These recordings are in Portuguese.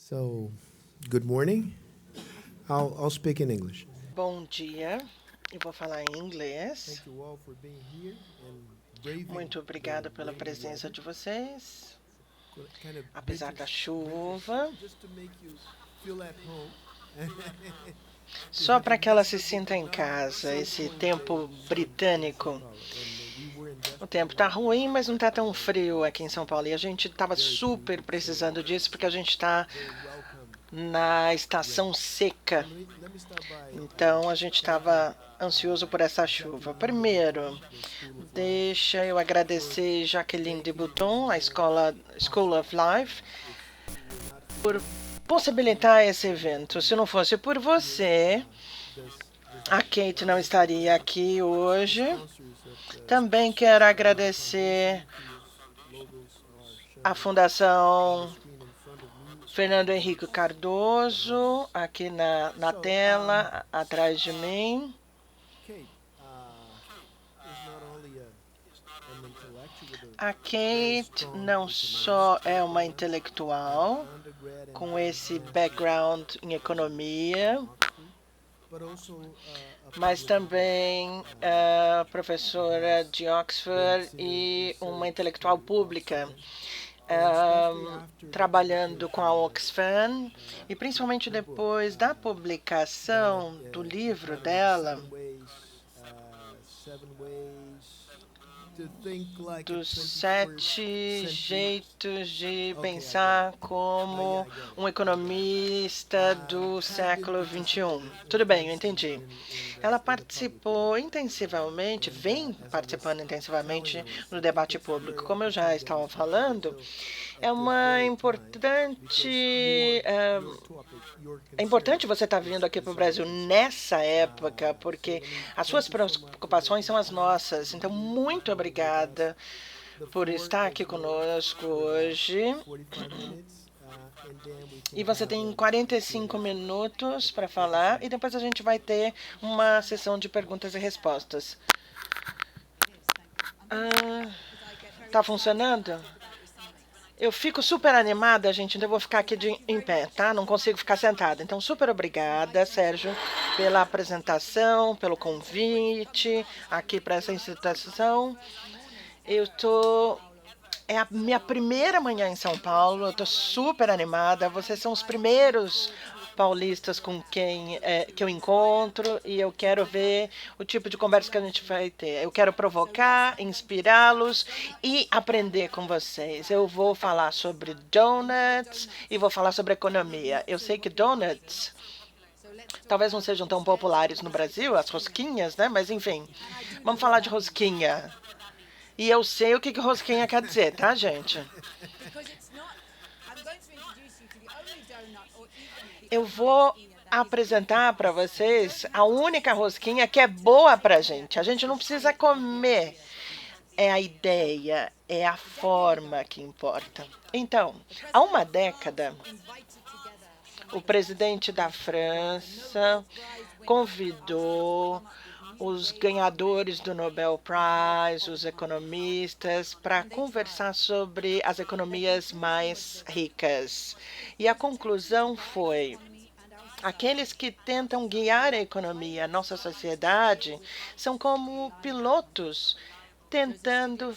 So, good morning. I'll speak in English. Bom dia, eu vou falar em inglês. Thank you all for being here and braving Muito the obrigada pela rainy presença weather. de vocês, Kind of apesar da break your chuva, just to make you feel at home. Because só in para que ela se Mexico sinta em not casa, so esse cold tempo in São britânico. Paulo, and we were in O desperate tempo está need ruim, mas não está of tão frio aqui em São Paulo. E a gente estava very super polluted. precisando So disso, porque a gente está very welcome na rain. estação So seca. let me start by Então a gente thanking estava ansioso por essa chuva. Jacqueline Debouton, Primeiro, the School of Life, deixa eu for agradecer Jacqueline making this Debouton, a event escola School possible. of Life, If it were not for por you, possibilitar Kate esse would not evento. Se be não fosse por here você, this a morning. Kate And não also estaria thank aqui the hoje. sponsors of the Também quero Life Foundation, agradecer whose logos are a shown on the Fundação screen in front of me Fernando and Henrique the host. Cardoso, aqui na So, tela, atrás de mim. Kate is not only an intellectual with A a very Kate strong não economics só é uma background, an intelectual undergrad and com esse advanced background em economia, demography, but also a mas public intellectual. também She professora has de been Oxford sitting in e uma search intelectual to pública, Oxfam, and especially um, after the trabalhando com publication a of Oxfam, e principalmente her book, depois da that publicação do livro economy dela, seven ways to think like a dos 21st 7 century. jeitos de Okay, I get it. pensar Yeah, como I get it. um I get it. economista do Has been século XXI. participating Tudo bem, eu intensely entendi. in Ela the public debate. participou intensivamente, And vem as I was participando telling intensivamente you, no I think debate it's público. very Como eu já opportune that we estava speak today. falando, So, é at this uma very time, importante. because your topic, your É concern importante você estar vindo aqui para o is Brasil ours. nessa época, So porque let me as suas thank you so much for preocupações making são as time nossas. to Então, be muito with us. obrigada The por floor estar is aqui yours conosco for about hoje. 45 minutes, and then we E can você have tem a 45 Q&A session. minutos Okay, para thank you so falar e much. depois a gente vai ter uma sessão de perguntas e respostas. Tá funcionando? Eu fico super animada, gente, então eu vou ficar aqui em pé, tá? Não consigo ficar sentada. Então, super obrigada, Sérgio, pela apresentação, pelo convite aqui para essa instituição. Eu tô É a minha primeira manhã em São Paulo, eu estou super animada. Vocês são os primeiros paulistas com quem que eu encontro e eu quero ver o tipo de conversa que a gente vai ter. Eu quero provocar, inspirá-los e aprender com vocês. Eu vou falar sobre donuts e vou falar sobre economia. Eu sei que donuts talvez não sejam tão populares no Brasil, as rosquinhas, né? Mas enfim, vamos falar de rosquinha. E eu sei o que rosquinha quer dizer, tá, gente? Eu vou apresentar para vocês a única rosquinha que é boa para a gente. A gente não precisa comer. É a ideia, é a forma que importa. Então, há uma década, o presidente da França convidou os ganhadores do Nobel Prize, os economistas, para conversar sobre as economias mais ricas. E a conclusão foi: aqueles que tentam guiar a economia, a nossa sociedade, são como pilotos tentando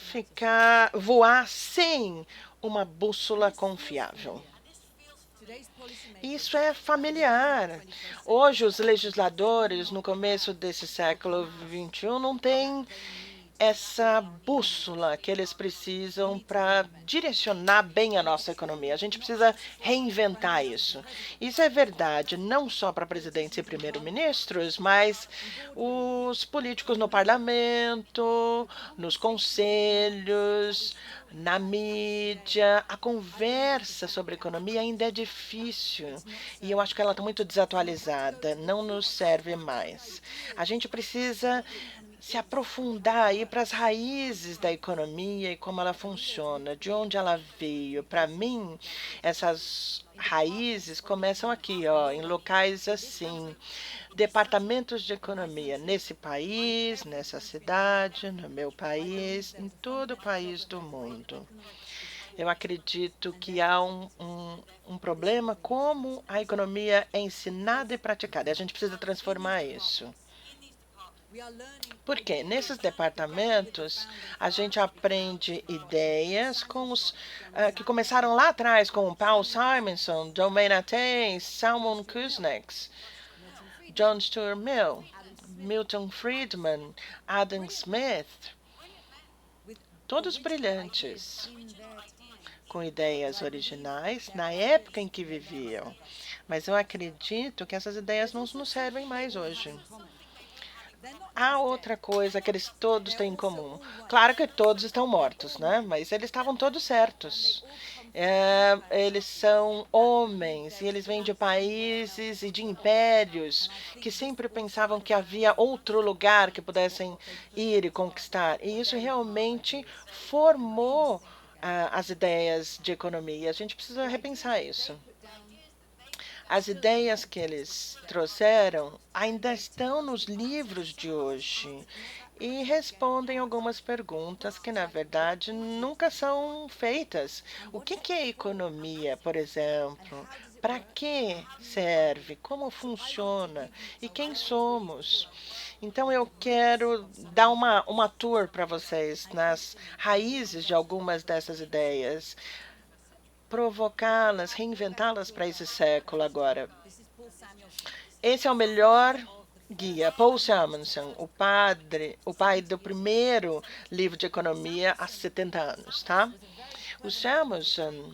voar sem uma bússola confiável. Isso é familiar. Hoje, os legisladores, no começo desse século XXI, não têm essa bússola que eles precisam para direcionar bem a nossa economia. A gente precisa reinventar isso. Isso é verdade não só para presidentes e primeiros-ministros, mas os políticos no parlamento, nos conselhos, na mídia. A conversa sobre economia ainda é difícil e eu acho que ela está muito desatualizada, não nos serve mais. A gente precisa se aprofundar aí para as raízes da economia e como ela funciona, de onde ela veio. Para mim, essas raízes começam aqui, ó, em locais assim, departamentos de economia nesse país, nessa cidade, no meu país, em todo o país do mundo. Eu acredito que há um problema como a economia é ensinada e praticada. A gente precisa transformar isso. Porque nesses departamentos a gente aprende ideias com os que começaram lá atrás com Paul Simonson, John Maynard Keynes, Salomon Kuznets, John Stuart Mill, Milton Friedman, Adam Smith, todos brilhantes, com ideias originais na época em que viviam. Mas eu acredito que essas ideias não nos servem mais hoje. Há outra coisa que eles todos têm em comum. Claro que todos estão mortos, né? Mas eles estavam todos certos. Eles são homens e eles vêm de países e de impérios que sempre pensavam que havia outro lugar que pudessem ir e conquistar. E isso realmente formou as ideias de economia. A gente precisa repensar isso. As ideias que eles trouxeram ainda estão nos livros de hoje e respondem algumas perguntas que, na verdade, nunca são feitas. O que é economia, por exemplo? Para que serve? Como funciona? E quem somos? Então, eu quero dar uma tour para vocês nas raízes de algumas dessas ideias, provocá-las, reinventá-las para esse século agora. Esse é o melhor guia. Paul Samuelson, o pai do primeiro livro de economia há 70 anos, tá? O Samuelson,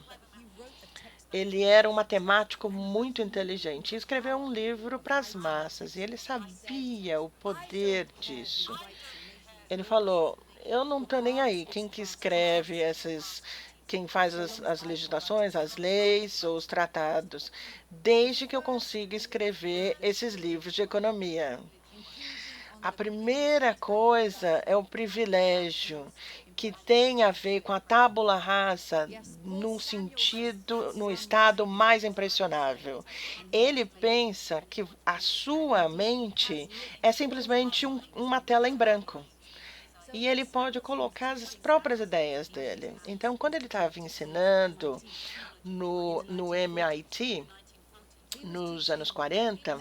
ele era um matemático muito inteligente e escreveu um livro para as massas, e ele sabia o poder disso. Ele falou: eu não estou nem aí quem que escreve quem faz as legislações, as leis ou os tratados, desde que eu consiga escrever esses livros de economia. A primeira coisa é o privilégio, que tem a ver com a tábula rasa no sentido, no estado mais impressionável. Ele pensa que a sua mente é simplesmente uma tela em branco. E ele pode colocar as próprias ideias dele. Então, quando ele estava ensinando no MIT, nos anos 40,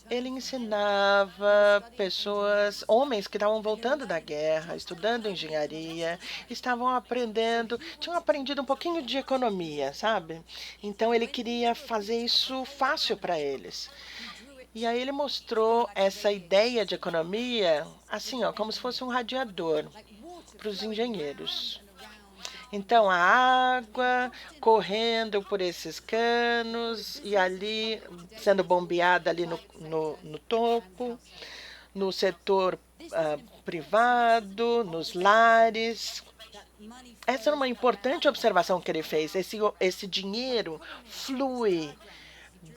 ele ensinava pessoas, homens que estavam voltando da guerra, estudando engenharia, estavam aprendendo, tinham aprendido um pouquinho de economia, sabe? Então ele queria fazer isso fácil para eles. E aí ele mostrou essa ideia de economia assim, ó, como se fosse um radiador para os engenheiros. Então, a água correndo por esses canos e ali sendo bombeada ali no topo, no setor privado, nos lares. Essa é uma importante observação que ele fez. Esse dinheiro flui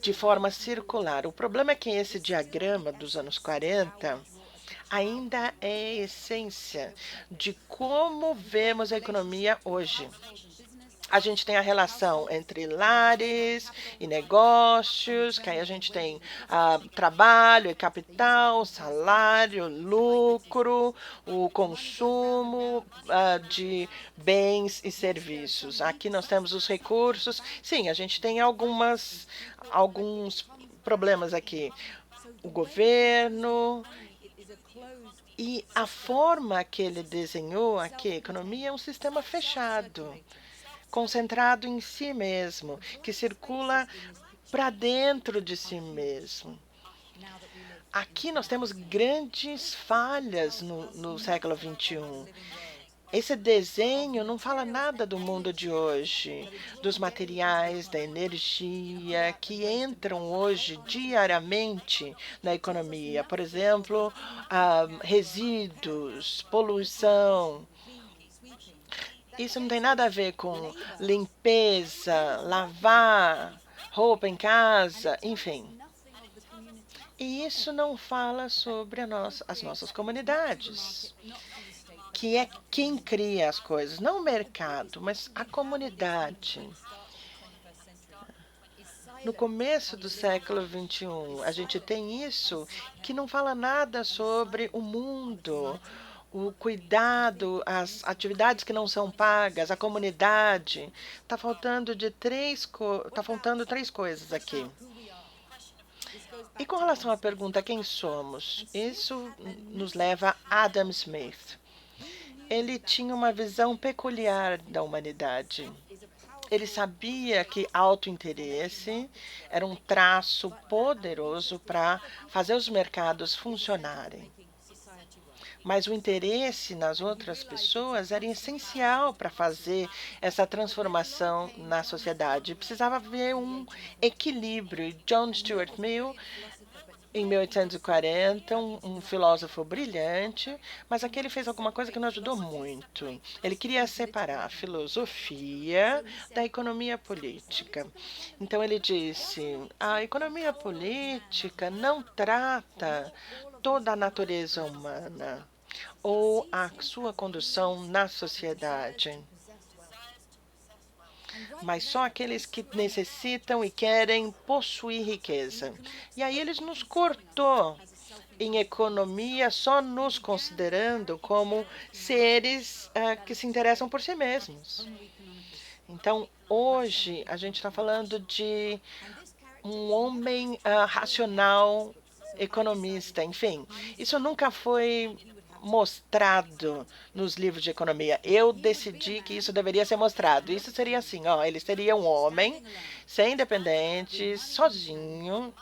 de forma circular. O problema é que esse diagrama dos anos 40 ainda é a essência de como vemos a economia hoje. A gente tem a relação entre lares e negócios, que aí a gente tem trabalho e capital, salário, lucro, o consumo de bens e serviços. Aqui nós temos os recursos. Sim, a gente tem alguns problemas aqui. O governo e a forma que ele desenhou aqui, a economia é um sistema fechado, concentrado em si mesmo, que circula para dentro de si mesmo. Aqui nós temos grandes falhas no século XXI. Esse desenho não fala nada do mundo de hoje, dos materiais, da energia que entram hoje diariamente na economia. Por exemplo, resíduos, poluição. Isso não tem nada a ver com limpeza, lavar roupa em casa, enfim. E isso não fala sobre as nossas comunidades, que é quem cria as coisas, não o mercado, mas a comunidade. No começo do século XXI, a gente tem isso que não fala nada sobre o mundo, o cuidado, as atividades que não são pagas, a comunidade. Tá faltando três coisas aqui. E com relação à pergunta quem somos, isso nos leva a Adam Smith. Ele tinha uma visão peculiar da humanidade. Ele sabia que autointeresse era um traço poderoso para fazer os mercados funcionarem. Mas o interesse nas outras pessoas era essencial para fazer essa transformação na sociedade. Precisava haver um equilíbrio. John Stuart Mill, em 1840, um filósofo brilhante, mas aqui ele fez alguma coisa que não ajudou muito. Ele queria separar a filosofia da economia política. Então ele disse: a economia política não trata toda a natureza humana ou a sua condução na sociedade, mas só aqueles que necessitam e querem possuir riqueza. E aí eles nos cortou em economia, só nos considerando como seres que se interessam por si mesmos. Então, hoje, a gente está falando de um homem racional, economista, enfim. Isso nunca foi mostrado nos livros de economia. Eu decidi que isso deveria ser mostrado. Isso seria assim, ó, ele seria um homem sem independente, sozinho,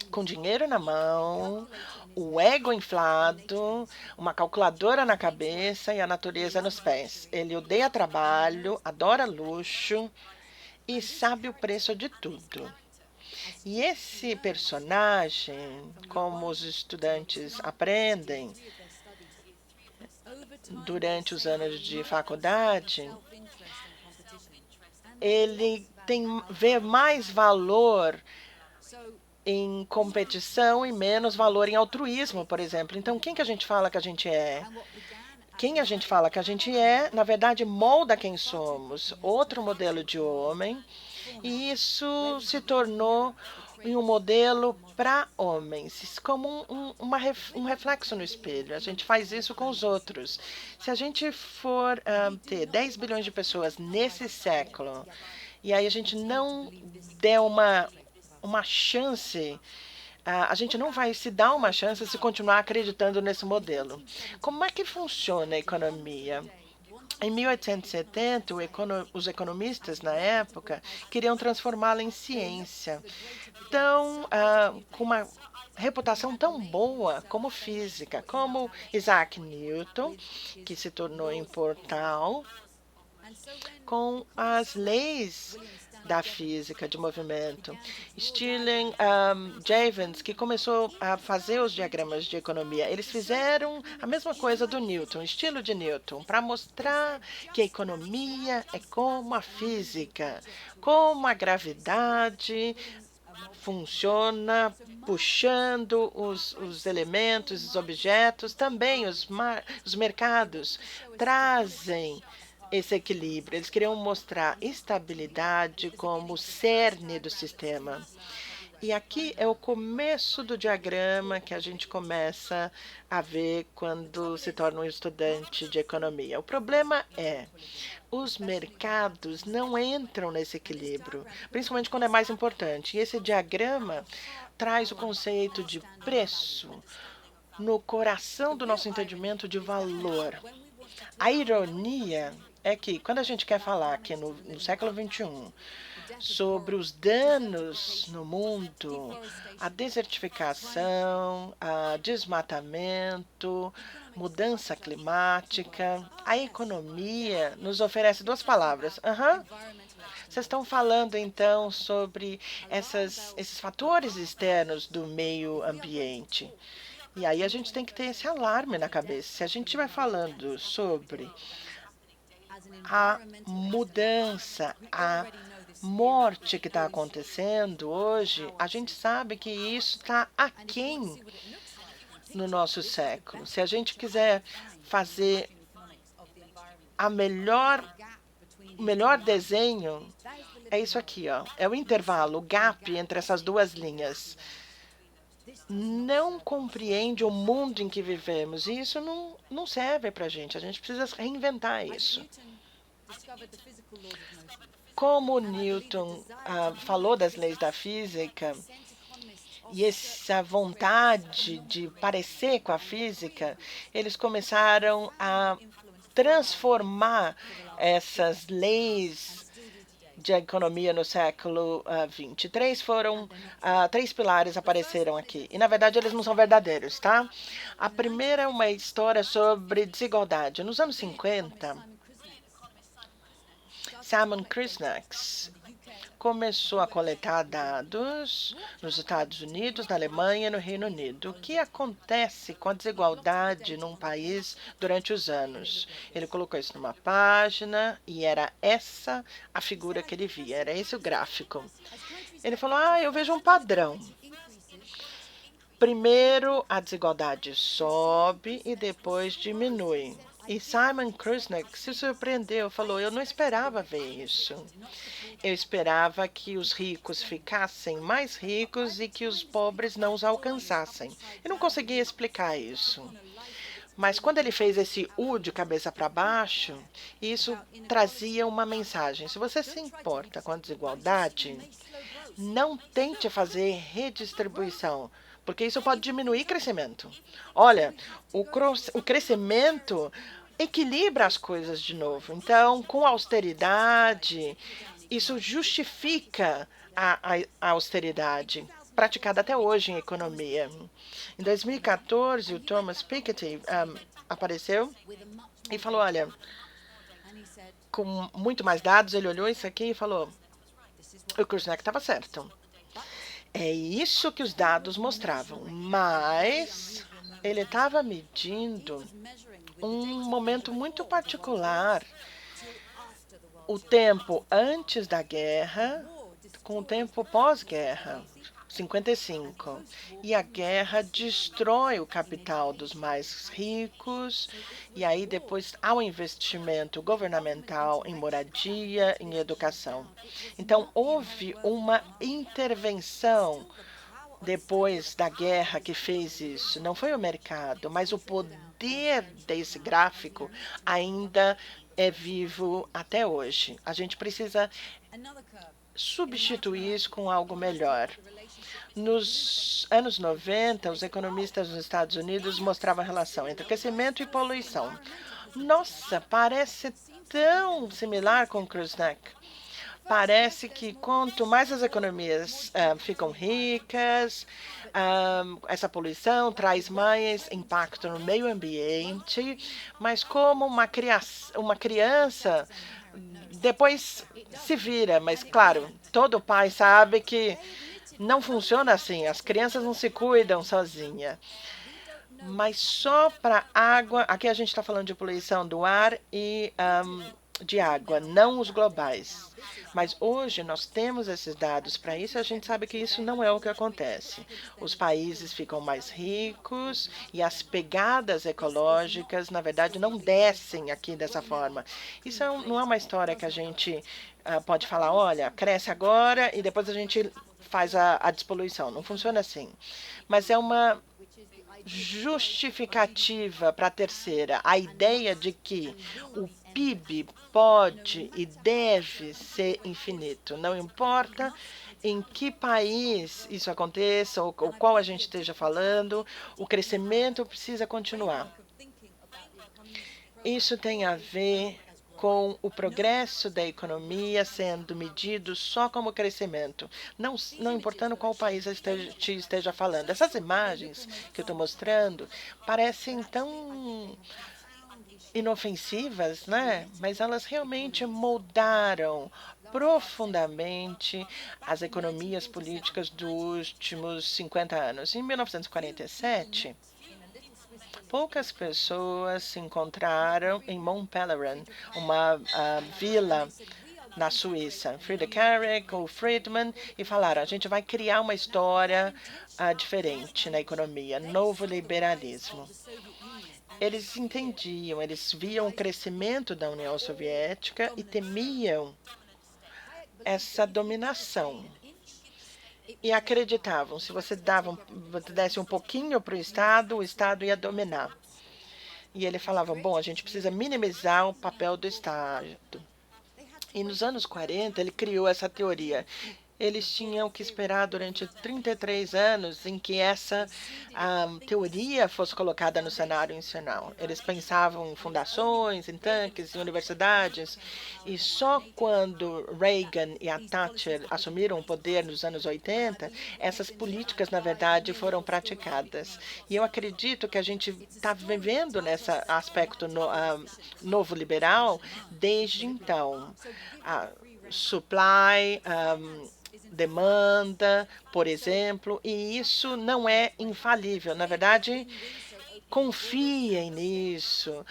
com dinheiro na mão, o ego inflado, uma calculadora na cabeça e a natureza nos pés. Ele odeia trabalho, adora luxo e sabe o preço de tudo. E esse personagem, como os estudantes aprendem durante os anos de faculdade, ele vê mais valor em competição e menos valor em altruísmo, por exemplo. Então, quem que a gente fala que a gente é? Quem a gente fala que a gente é, na verdade, molda quem somos. Outro modelo de homem. E isso se tornou um modelo para homens, como um reflexo no espelho. A gente faz isso com os outros. Se a gente for ter 10 bilhões de pessoas nesse século, e aí a gente não der uma chance, a gente não vai se dar uma chance se continuar acreditando nesse modelo. Como é que funciona a economia? Em 1870, os economistas na época queriam transformá-la em ciência, com uma reputação tão boa como física, como Isaac Newton, que se tornou imortal com as leis da física de movimento. Stirling Jevons, que começou a fazer os diagramas de economia, eles fizeram a mesma coisa do Newton, estilo de Newton, para mostrar que a economia é como a física, como a gravidade funciona puxando os elementos, os objetos, também os mercados trazem esse equilíbrio. Eles queriam mostrar estabilidade como cerne do sistema. E aqui é o começo do diagrama que a gente começa a ver quando se torna um estudante de economia. O problema é os mercados não entram nesse equilíbrio, principalmente quando é mais importante. E esse diagrama traz o conceito de preço no coração do nosso entendimento de valor. A ironia é que, quando a gente quer falar aqui no século XXI sobre os danos no mundo, a desertificação, a desmatamento, mudança climática, a economia nos oferece duas palavras. Vocês estão falando, então, sobre esses fatores externos do meio ambiente. E aí a gente tem que ter esse alarme na cabeça. Se a gente estiver falando sobre a mudança, a morte que está acontecendo hoje, a gente sabe que isso está aquém no nosso século. Se a gente quiser fazer o melhor desenho, é isso aqui, ó. É o intervalo, o gap entre essas duas linhas. não compreende o mundo em que vivemos. E isso não serve para a gente precisa reinventar isso. Como Newton falou das leis da física, e essa vontade de parecer com a física, eles começaram a transformar essas leis de economia no século XX. Três pilares apareceram aqui. E, na verdade, eles não são verdadeiros, tá? A primeira é uma história sobre desigualdade. Nos anos 50, Simon Kuznets começou a coletar dados nos Estados Unidos, na Alemanha e no Reino Unido. O que acontece com a desigualdade num país durante os anos? Ele colocou isso numa página e era essa a figura que ele via, era esse o gráfico. Ele falou, eu vejo um padrão. Primeiro, a desigualdade sobe e depois diminui. E Simon Kuznets se surpreendeu, falou, eu não esperava ver isso. Eu esperava que os ricos ficassem mais ricos e que os pobres não os alcançassem. Eu não conseguia explicar isso. Mas quando ele fez esse U de cabeça para baixo, isso trazia uma mensagem. Se você se importa com a desigualdade, não tente fazer redistribuição, porque isso pode diminuir crescimento. Olha, o crescimento equilibra as coisas de novo. Então, com austeridade, isso justifica a austeridade praticada até hoje em economia. Em 2014, o Thomas Piketty apareceu e falou, olha, com muito mais dados, ele olhou isso aqui e falou, o Kuznets estava certo. É isso que os dados mostravam, mas ele estava medindo um momento muito particular, o tempo antes da guerra com o tempo pós-guerra, 55. E a guerra destrói o capital dos mais ricos, e aí depois há um investimento governamental em moradia, em educação. Então, houve uma intervenção depois da guerra que fez isso. Não foi o mercado, mas o poder desse gráfico ainda é vivo até hoje. A gente precisa substituir isso com algo melhor. Nos anos 90, os economistas nos Estados Unidos mostravam a relação entre crescimento e poluição. Nossa, parece tão similar com o Kuznets. Parece que quanto mais as economias ficam ricas, essa poluição traz mais impacto no meio ambiente, mas como uma criança depois se vira, mas claro, todo pai sabe que não funciona assim, as crianças não se cuidam sozinhas. Mas só para água, aqui a gente está falando de poluição do ar e de água, não os globais. Mas hoje nós temos esses dados para isso e a gente sabe que isso não é o que acontece. Os países ficam mais ricos e as pegadas ecológicas, na verdade, não descem aqui dessa forma. Isso não é uma história que a gente pode falar, olha, cresce agora e depois a gente faz a despoluição. Não funciona assim. Mas é uma justificativa para a terceira, a ideia de que o PIB pode e deve ser infinito. Não importa em que país isso aconteça ou qual a gente esteja falando, o crescimento precisa continuar. Isso tem a ver com o progresso da economia sendo medido só como crescimento, não importando qual país esteja falando. Essas imagens que eu estou mostrando parecem tão inofensivas, né? Mas elas realmente moldaram profundamente as economias políticas dos últimos 50 anos. Em 1947, poucas pessoas se encontraram em Mont Pelerin, uma vila na Suíça. Frida Kahlo, o Friedman, e falaram, a gente vai criar uma história diferente na economia, novo liberalismo. Eles entendiam, eles viam o crescimento da União Soviética e temiam essa dominação. e acreditavam, se você desse um pouquinho para o Estado ia dominar. E ele falava, bom, a gente precisa minimizar o papel do Estado. E nos anos 40 ele criou essa teoria. Eles tinham que esperar durante 33 anos em que essa teoria fosse colocada no cenário nacional. Eles pensavam em fundações, em tanques, em universidades, e só quando Reagan e a Thatcher assumiram o poder nos anos 80, essas políticas, na verdade, foram praticadas. E eu acredito que a gente está vivendo nesse aspecto novo liberal desde então. Supply, demanda, por exemplo, e isso não é infalível. Na verdade, confiem nisso.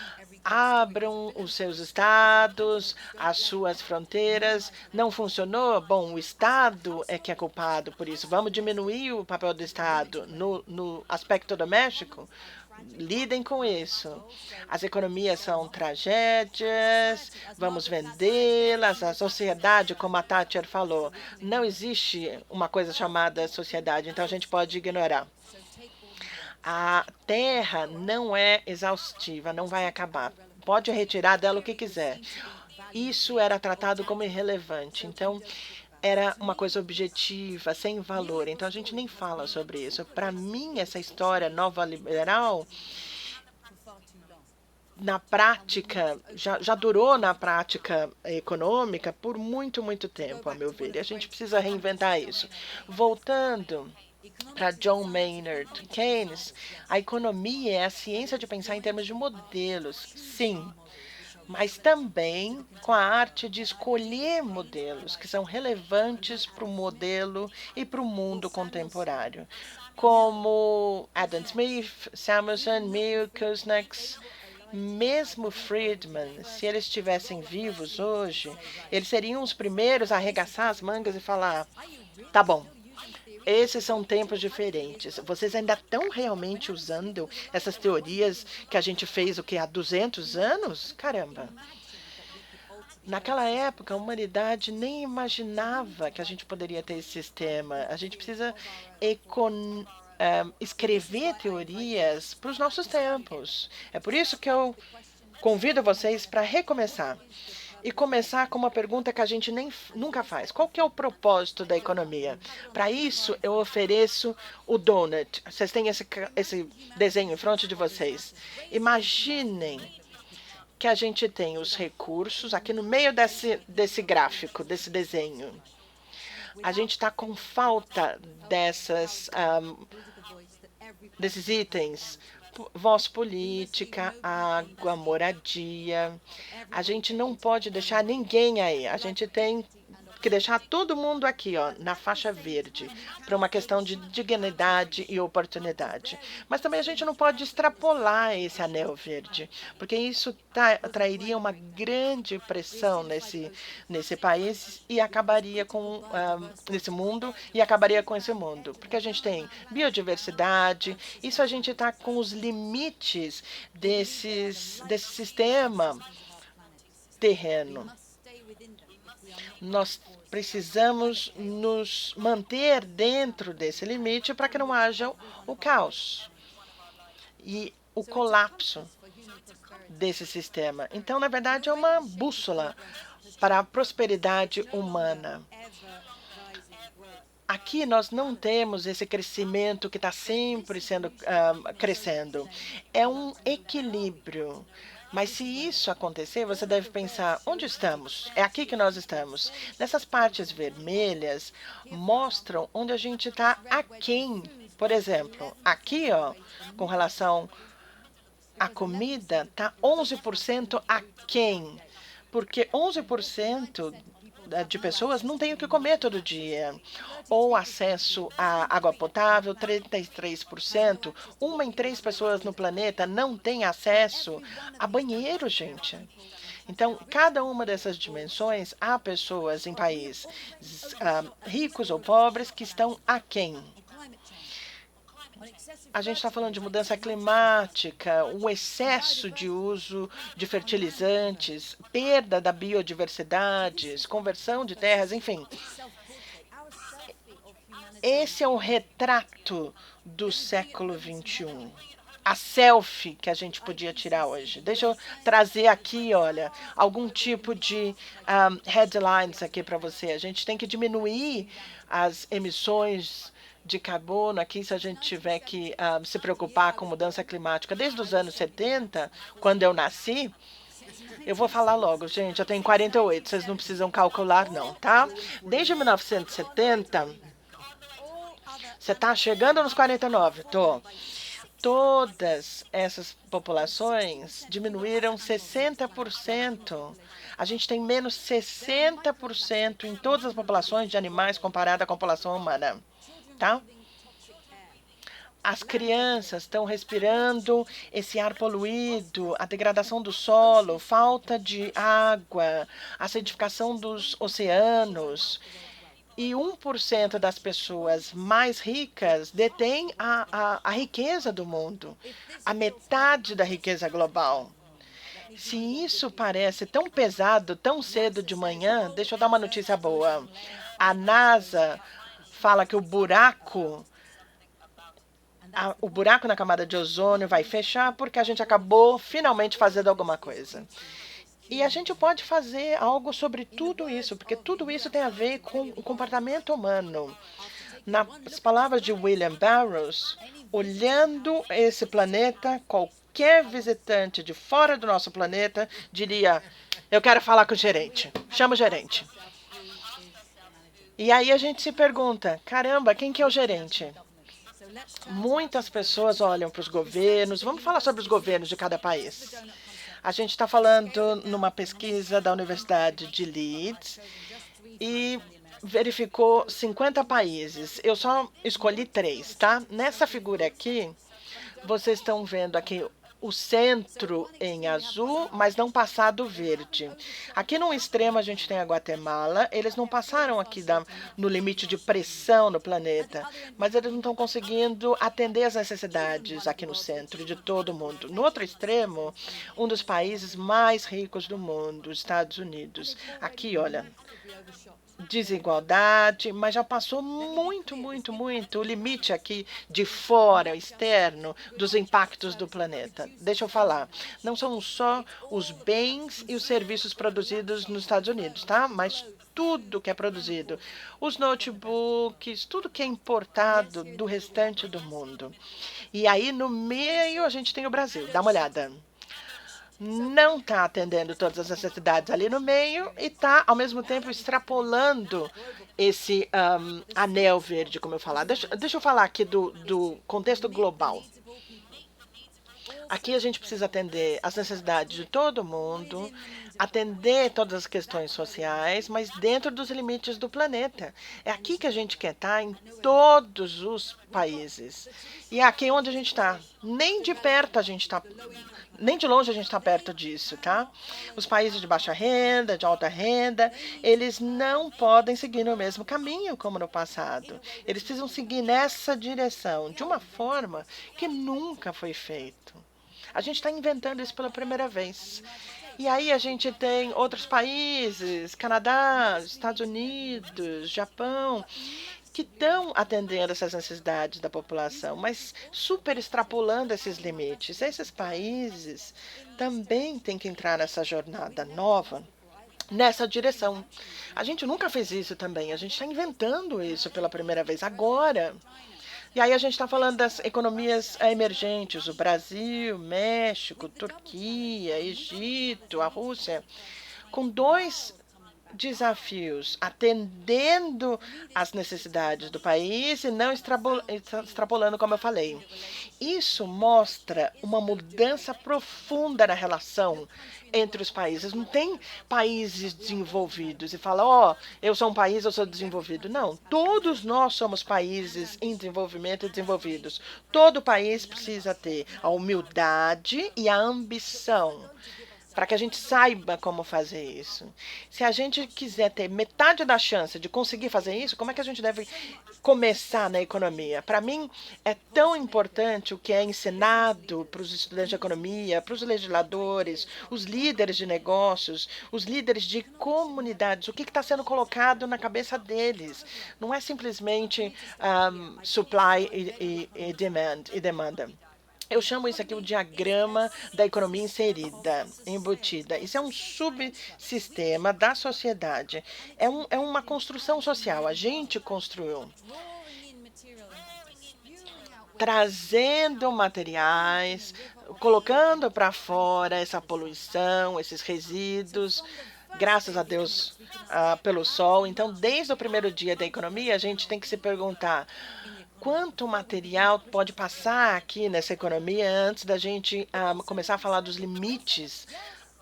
Abram os seus estados, as suas fronteiras. Não funcionou? Bom, o Estado é que é culpado por isso. Vamos diminuir o papel do Estado no aspecto doméstico? Lidem com isso. As economias são tragédias, vamos vendê-las. A sociedade, como a Thatcher falou, não existe uma coisa chamada sociedade, então a gente pode ignorar. A terra não é exaustiva, não vai acabar. Pode retirar dela o que quiser. Isso era tratado como irrelevante. Então, era uma coisa objetiva, sem valor. Então, a gente nem fala sobre isso. Para mim, essa história nova liberal, na prática, já durou na prática econômica por muito, muito tempo, a meu ver. E a gente precisa reinventar isso. Voltando para John Maynard Keynes, a economia é a ciência de pensar em termos de modelos, sim, mas também com a arte de escolher modelos que são relevantes para o modelo e para o mundo contemporâneo, como Adam Smith, Samuelson, Mill, Kuznets, mesmo Friedman, se eles estivessem vivos hoje, eles seriam os primeiros a arregaçar as mangas e falar: tá bom, esses são tempos diferentes. Vocês ainda estão realmente usando essas teorias que a gente fez o que há 200 anos? Caramba. Naquela época, a humanidade nem imaginava que a gente poderia ter esse sistema. A gente precisa escrever teorias para os nossos tempos. É por isso que eu convido vocês para recomeçar. E começar com uma pergunta que a gente nunca faz. Qual que é o propósito da economia? Para isso, eu ofereço o donut. Vocês têm esse desenho em frente de vocês. Imaginem que a gente tem os recursos aqui no meio desse gráfico, desse desenho. A gente está com falta desses itens. Voz política, água, moradia. A gente não pode deixar ninguém aí. A gente tem que deixar todo mundo aqui, ó, na faixa verde, para uma questão de dignidade e oportunidade. Mas também a gente não pode extrapolar esse anel verde, porque isso trairia uma grande pressão nesse país e acabaria com nesse mundo e acabaria com esse mundo, porque a gente tem biodiversidade. Isso a gente está com os limites desse sistema terreno. Nós precisamos nos manter dentro desse limite para que não haja o caos e o colapso desse sistema. Então, na verdade, é uma bússola para a prosperidade humana. Aqui nós não temos esse crescimento que está sempre crescendo. É um equilíbrio. Mas se isso acontecer, você deve pensar, onde estamos? É aqui que nós estamos. Nessas partes vermelhas mostram onde a gente está aquém. Por exemplo, aqui, ó, com relação à comida, está 11% aquém. Porque 11% de pessoas não têm o que comer todo dia. Ou acesso à água potável, 33%. Uma em 3 pessoas no planeta não tem acesso a banheiro, gente. Então, cada uma dessas dimensões, há pessoas em países ricos ou pobres que estão aquém. A gente está falando de mudança climática, o excesso de uso de fertilizantes, perda da biodiversidade, conversão de terras, enfim. Esse é o retrato do século XXI. A selfie que a gente podia tirar hoje. Deixa eu trazer aqui, olha, algum tipo de headlines aqui para você. A gente tem que diminuir as emissões de carbono aqui se a gente tiver que se preocupar com mudança climática. Desde os anos 70, quando eu nasci, eu vou falar logo, gente, eu tenho 48, vocês não precisam calcular não, tá? Desde 1970, você está chegando nos 49, tô. Todas essas populações diminuíram 60%. A gente tem menos 60% em todas as populações de animais comparada com a população humana, tá? As crianças estão respirando esse ar poluído, a degradação do solo, falta de água, acidificação dos oceanos. E 1% das pessoas mais ricas detém a riqueza do mundo, a metade da riqueza global. Se isso parece tão pesado, tão cedo de manhã, deixa eu dar uma notícia boa. A NASA fala que o buraco na camada de ozônio vai fechar porque a gente acabou finalmente fazendo alguma coisa. E a gente pode fazer algo sobre tudo isso, porque tudo isso tem a ver com o comportamento humano. Nas palavras de William Burroughs, olhando esse planeta, qualquer visitante de fora do nosso planeta diria: eu quero falar com o gerente. Chama o gerente. E aí a gente se pergunta: caramba, quem que é o gerente? Muitas pessoas olham para os governos. Vamos falar sobre os governos de cada país. A gente está falando numa pesquisa da Universidade de Leeds e verificou 50 países. Eu só escolhi 3, tá? Nessa figura aqui, vocês estão vendo aqui o centro em azul, mas não passado verde. Aqui no extremo a gente tem a Guatemala. Eles não passaram aqui no limite de pressão no planeta, mas eles não estão conseguindo atender as necessidades aqui no centro de todo mundo. No outro extremo, um dos países mais ricos do mundo, os Estados Unidos. Aqui, olha, desigualdade, mas já passou muito o limite aqui de fora, externo, dos impactos do planeta. Deixa eu falar, não são só os bens e os serviços produzidos nos Estados Unidos, tá? Mas tudo que é produzido, os notebooks, tudo que é importado do restante do mundo. E aí, no meio, a gente tem o Brasil. Dá uma olhada. Não está atendendo todas as necessidades ali no meio e está, ao mesmo tempo, extrapolando esse anel verde, como eu falar. Deixa eu falar aqui do contexto global. Aqui a gente precisa atender as necessidades de todo mundo, atender todas as questões sociais, mas dentro dos limites do planeta. É aqui que a gente quer estar em todos os países. E é aqui onde a gente está. Nem de perto a gente está. Nem de longe a gente está perto disso, tá? Os países de baixa renda, de alta renda, eles não podem seguir no mesmo caminho como no passado. Eles precisam seguir nessa direção, de uma forma que nunca foi feito. A gente está inventando isso pela primeira vez. E aí a gente tem outros países, Canadá, Estados Unidos, Japão, que estão atendendo essas necessidades da população, mas super extrapolando esses limites. Esses países também têm que entrar nessa jornada nova, nessa direção. A gente nunca fez isso também, a gente está inventando isso pela primeira vez agora. E aí a gente está falando das economias emergentes, o Brasil, México, Turquia, Egito, a Rússia, com 2 desafios, atendendo às necessidades do país e não extrapolando, como eu falei. Isso mostra uma mudança profunda na relação entre os países. Não tem países desenvolvidos e fala, ó, eu sou um país, eu sou desenvolvido. Não, todos nós somos países em desenvolvimento e desenvolvidos. Todo país precisa ter a humildade e a ambição para que a gente saiba como fazer isso. Se a gente quiser ter metade da chance de conseguir fazer isso, como é que a gente deve começar na economia? Para mim, é tão importante o que é ensinado para os estudantes de economia, para os legisladores, os líderes de negócios, os líderes de comunidades, o que está sendo colocado na cabeça deles. Não é simplesmente supply e demanda. Eu chamo isso aqui o diagrama da economia inserida, embutida. Isso é um subsistema da sociedade. É uma construção social. A gente construiu, trazendo materiais, colocando para fora essa poluição, esses resíduos, graças a Deus, pelo sol. Então, desde o primeiro dia da economia, a gente tem que se perguntar quanto material pode passar aqui nessa economia antes da gente começar a falar dos limites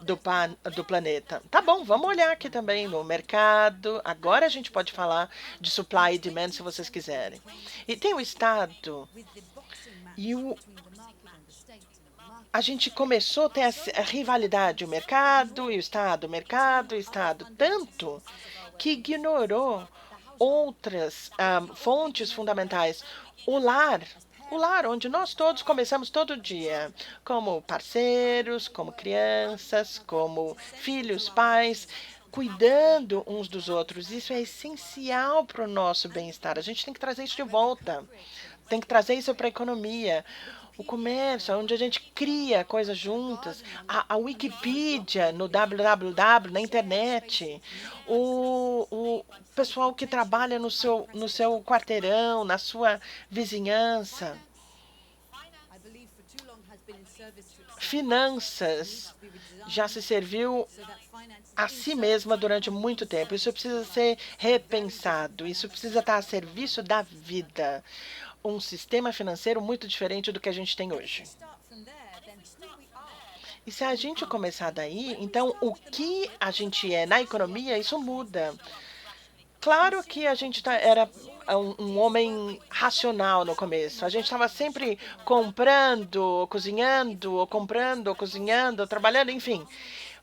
do planeta. Tá bom, vamos olhar aqui também no mercado. Agora a gente pode falar de supply e demand, se vocês quiserem. E tem o Estado e a gente começou a ter a rivalidade, o mercado e o Estado, tanto que ignorou outras fontes fundamentais. O lar onde nós todos começamos todo dia, como parceiros, como crianças, como filhos, pais, cuidando uns dos outros. Isso é essencial para o nosso bem-estar. A gente tem que trazer isso de volta. Tem que trazer isso para a economia. O comércio, onde a gente cria coisas juntas, a Wikipedia no www, na internet, o pessoal que trabalha no seu quarteirão, na sua vizinhança. Finanças já se serviu a si mesma durante muito tempo. Isso precisa ser repensado, isso precisa estar a serviço da vida. Um sistema financeiro muito diferente do que a gente tem hoje. E se a gente começar daí, então o que a gente é na economia, isso muda. Claro que a gente era um homem racional no começo. A gente estava sempre comprando, cozinhando, ou comprando, ou cozinhando, trabalhando, enfim.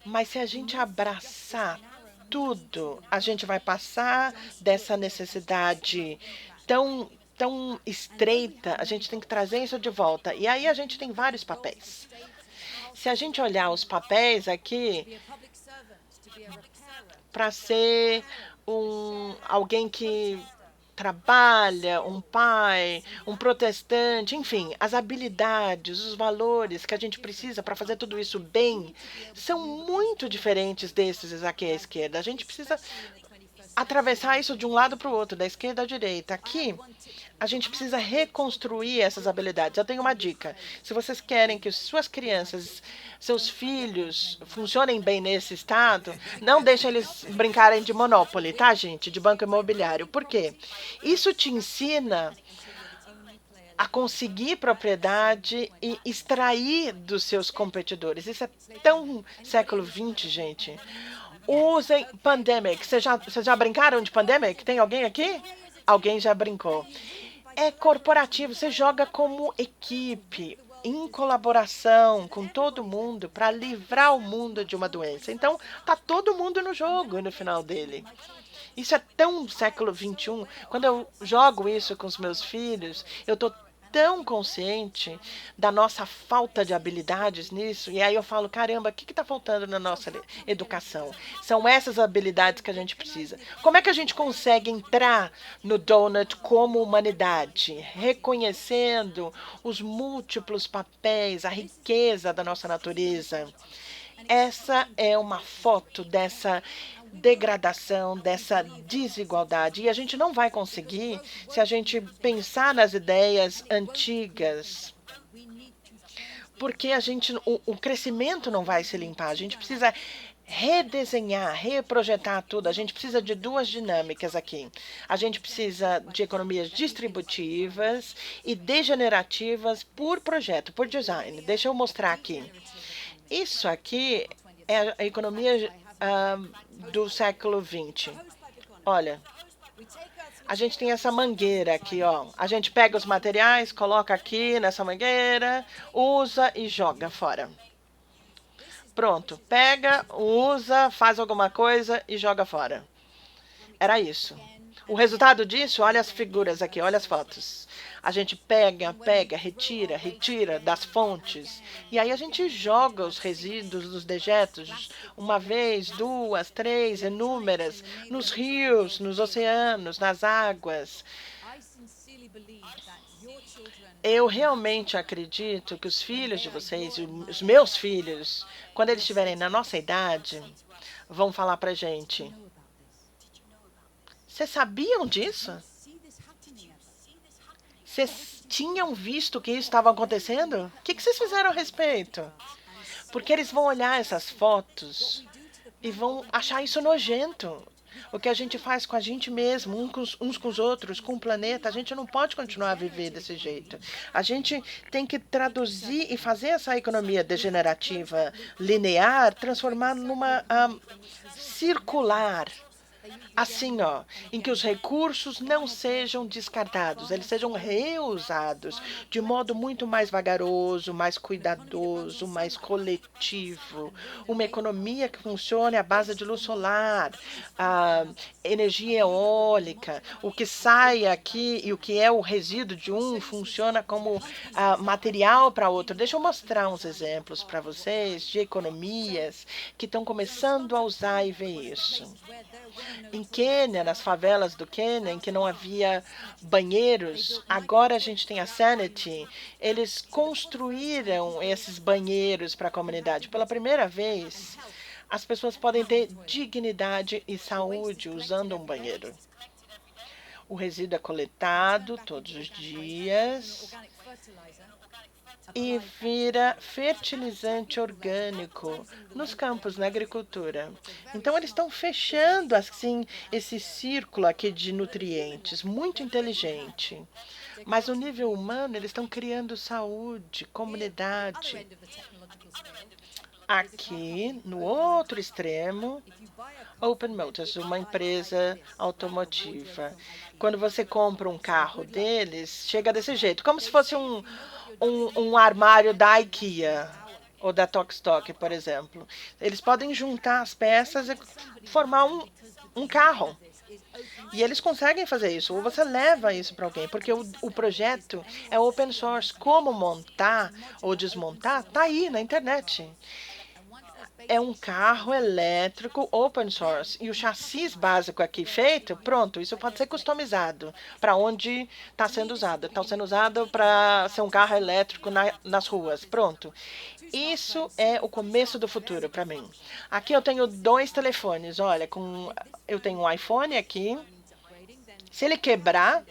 Mas se a gente abraçar tudo, a gente vai passar dessa necessidade tão estreita, a gente tem que trazer isso de volta. E aí a gente tem vários papéis. Se a gente olhar os papéis aqui, para ser alguém que trabalha, um pai, um protestante, enfim, as habilidades, os valores que a gente precisa para fazer tudo isso bem são muito diferentes desses aqui à esquerda. A gente precisa atravessar isso de um lado para o outro, da esquerda à direita. Aqui, a gente precisa reconstruir essas habilidades. Eu tenho uma dica. Se vocês querem que suas crianças, seus filhos funcionem bem nesse estado, não deixem eles brincarem de Monopoly, tá, gente? De banco imobiliário. Por quê? Isso te ensina a conseguir propriedade e extrair dos seus competidores. Isso é tão século XX, gente. Usem Pandemic. Vocês já brincaram de Pandemic? Tem alguém aqui? Alguém já brincou. É corporativo, você joga como equipe, em colaboração com todo mundo para livrar o mundo de uma doença. Então, tá todo mundo no jogo no final dele. Isso é tão século XXI. Quando eu jogo isso com os meus filhos, eu estou tão consciente da nossa falta de habilidades nisso, e aí eu falo, caramba, o que está faltando na nossa educação? São essas habilidades que a gente precisa. Como é que a gente consegue entrar no donut como humanidade, reconhecendo os múltiplos papéis, a riqueza da nossa natureza? Essa é uma foto dessa degradação, dessa desigualdade. E a gente não vai conseguir se a gente pensar nas ideias antigas, porque o crescimento não vai se limpar. A gente precisa redesenhar, reprojetar tudo. A gente precisa de duas dinâmicas aqui. A gente precisa de economias distributivas e degenerativas por projeto, por design. Deixa eu mostrar aqui. Isso aqui é a economia do século XX. Olha, a gente tem essa mangueira aqui, ó. A gente pega os materiais, coloca aqui nessa mangueira, usa e joga fora. Pronto, pega, usa, faz alguma coisa e joga fora. Era isso. O resultado disso, olha as figuras aqui, olha as fotos. A gente pega, retira, retira das fontes. E aí a gente joga os resíduos dos dejetos uma vez, duas, três, inúmeras, nos rios, nos oceanos, nas águas. Eu realmente acredito que os filhos de vocês, os meus filhos, quando eles estiverem na nossa idade, vão falar pra gente: vocês sabiam disso? Vocês tinham visto que isso estava acontecendo? O que vocês fizeram a respeito? Porque eles vão olhar essas fotos e vão achar isso nojento. O que a gente faz com a gente mesmo, uns com os outros, com o planeta, a gente não pode continuar a viver desse jeito. A gente tem que traduzir e fazer essa economia degenerativa linear, transformar numa circular. Assim, ó, em que os recursos não sejam descartados, eles sejam reusados de modo muito mais vagaroso, mais cuidadoso, mais coletivo. Uma economia que funcione à base de luz solar, a energia eólica, o que sai aqui e o que é o resíduo de um funciona como material para outro. Deixa eu mostrar uns exemplos para vocês de economias que estão começando a usar e ver isso. Em Quênia, nas favelas do Quênia, em que não havia banheiros, agora a gente tem a Sanity. Eles construíram esses banheiros para a comunidade. Pela primeira vez, as pessoas podem ter dignidade e saúde usando um banheiro. O resíduo é coletado todos os dias e vira fertilizante orgânico nos campos, na agricultura. Então, eles estão fechando, assim, esse círculo aqui de nutrientes, muito inteligente. Mas no nível humano, eles estão criando saúde, comunidade. Aqui, no outro extremo, Open Motors, uma empresa automotiva. Quando você compra um carro deles, chega desse jeito, como se fosse um armário da IKEA ou da Tok, por exemplo. Eles podem juntar as peças e formar um carro. E eles conseguem fazer isso, ou você leva isso para alguém, porque o projeto é open source. Como montar ou desmontar, está aí na internet. É um carro elétrico open source. E o chassi básico aqui feito, pronto, isso pode ser customizado para onde está sendo usado. Está sendo usado para ser um carro elétrico nas ruas. Pronto. Isso é o começo do futuro para mim. Aqui eu tenho 2 telefones. Olha, eu tenho um iPhone aqui. Se ele quebrar,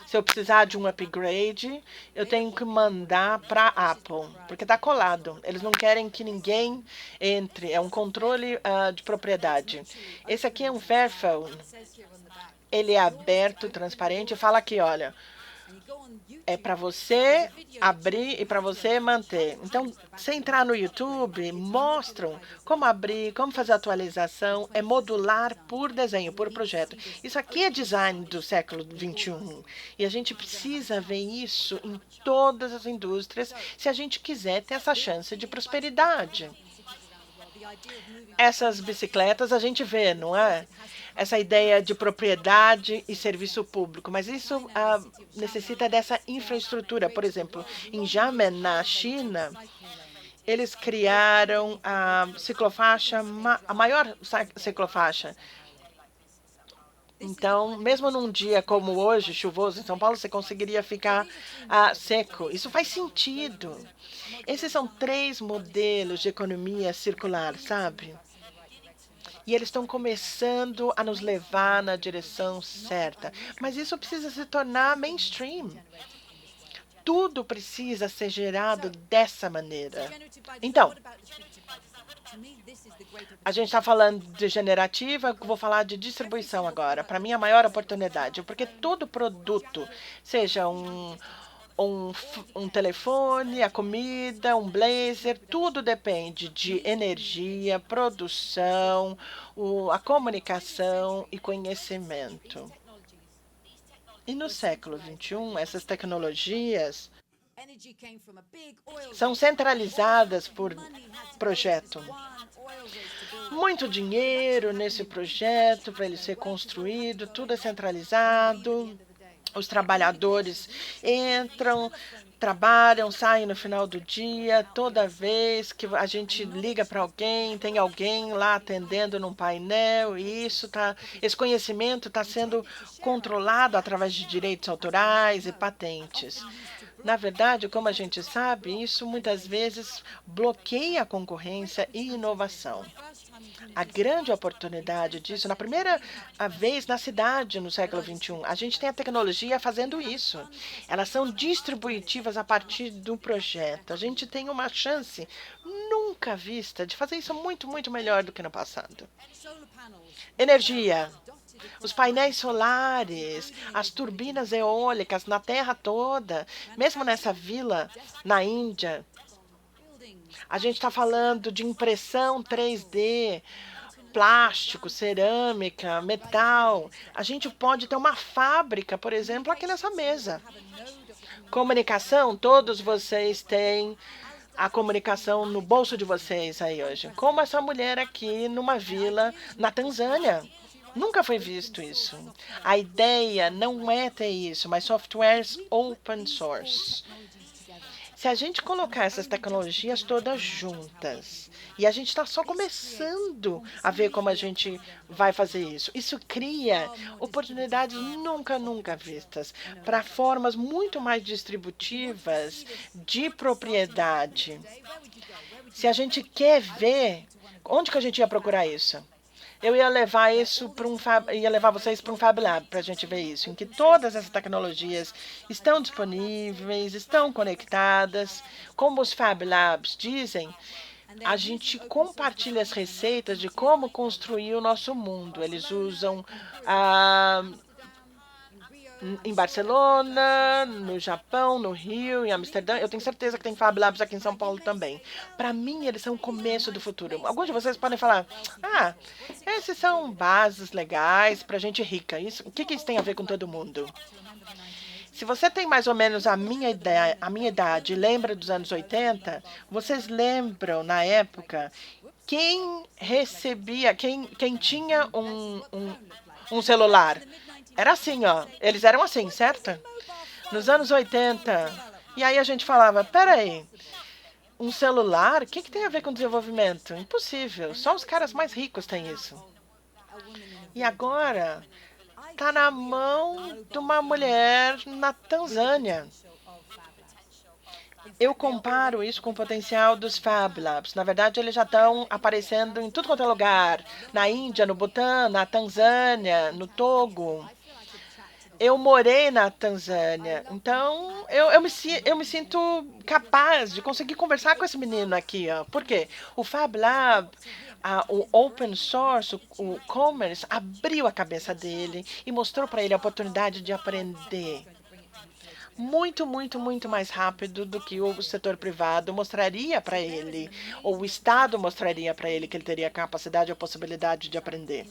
se eu precisar de um upgrade, eu tenho que mandar para a Apple, porque está colado. Eles não querem que ninguém entre. É um controle de propriedade. Esse aqui é um Fairphone. Ele é aberto, transparente. Fala aqui, olha. É para você abrir e para você manter. Então, se entrar no YouTube, mostram como abrir, como fazer atualização. É modular por desenho, por projeto. Isso aqui é design do século XXI. E a gente precisa ver isso em todas as indústrias se a gente quiser ter essa chance de prosperidade. Essas bicicletas a gente vê, não é? Essa ideia de propriedade e serviço público, mas isso necessita dessa infraestrutura. Por exemplo, em Xiamen, na China, eles criaram a ciclofaixa, a maior ciclofaixa. Então, mesmo num dia como hoje, chuvoso em São Paulo, você conseguiria ficar seco. Isso faz sentido. Esses são 3 modelos de economia circular, sabe? E eles estão começando a nos levar na direção certa. Mas isso precisa se tornar mainstream. Tudo precisa ser gerado dessa maneira. Então, a gente está falando de generativa, vou falar de distribuição agora. Para mim, a maior oportunidade, porque todo produto, seja um telefone, a comida, um blazer, tudo depende de energia, produção, a comunicação e conhecimento. E no século XXI, essas tecnologias são centralizadas por projeto. Muito dinheiro nesse projeto para ele ser construído, tudo é centralizado. Os trabalhadores entram, trabalham, saem no final do dia. Toda vez que a gente liga para alguém, tem alguém lá atendendo num painel, e esse conhecimento está sendo controlado através de direitos autorais e patentes. Na verdade, como a gente sabe, isso muitas vezes bloqueia a concorrência e inovação. A grande oportunidade disso, na primeira vez na cidade no século XXI, a gente tem a tecnologia fazendo isso. Elas são distributivas a partir do projeto. A gente tem uma chance nunca vista de fazer isso muito, muito melhor do que no passado. Energia. Os painéis solares, as turbinas eólicas na terra toda, mesmo nessa vila na Índia. A gente está falando de impressão 3D, plástico, cerâmica, metal. A gente pode ter uma fábrica, por exemplo, aqui nessa mesa. Comunicação, todos vocês têm a comunicação no bolso de vocês aí hoje. Como essa mulher aqui numa vila na Tanzânia. Nunca foi visto isso. A ideia não é ter isso, mas softwares open source. Se a gente colocar essas tecnologias todas juntas, e a gente está só começando a ver como a gente vai fazer isso, isso cria oportunidades nunca vistas para formas muito mais distributivas de propriedade. Se a gente quer ver, onde que a gente ia procurar isso? Eu ia levar vocês para um Fab Lab para a gente ver isso, em que todas essas tecnologias estão disponíveis, estão conectadas. Como os Fab Labs dizem, a gente compartilha as receitas de como construir o nosso mundo. Eles usam em Barcelona, no Japão, no Rio, em Amsterdã. Eu tenho certeza que tem Fab Labs aqui em São Paulo também. Para mim, eles são o começo do futuro. Alguns de vocês podem falar, esses são bases legais para gente rica. O que isso tem a ver com todo mundo? Se você tem mais ou menos a minha idade e lembra dos anos 80, vocês lembram, na época, quem tinha um celular? Era assim, ó. Eles eram assim, certo? Nos anos 80. E aí a gente falava, peraí, um celular? O que tem a ver com desenvolvimento? Impossível. Só os caras mais ricos têm isso. E agora, está na mão de uma mulher na Tanzânia. Eu comparo isso com o potencial dos Fab Labs. Na verdade, eles já estão aparecendo em tudo quanto é lugar. Na Índia, no Butã, na Tanzânia, no Togo. Eu morei na Tanzânia, então eu me sinto capaz de conseguir conversar com esse menino aqui. Ó. Por quê? O Fab Lab, o open source, o commerce, abriu a cabeça dele e mostrou para ele a oportunidade de aprender. Muito mais rápido do que o setor privado mostraria para ele, ou o Estado mostraria para ele que ele teria a capacidade ou a possibilidade de aprender.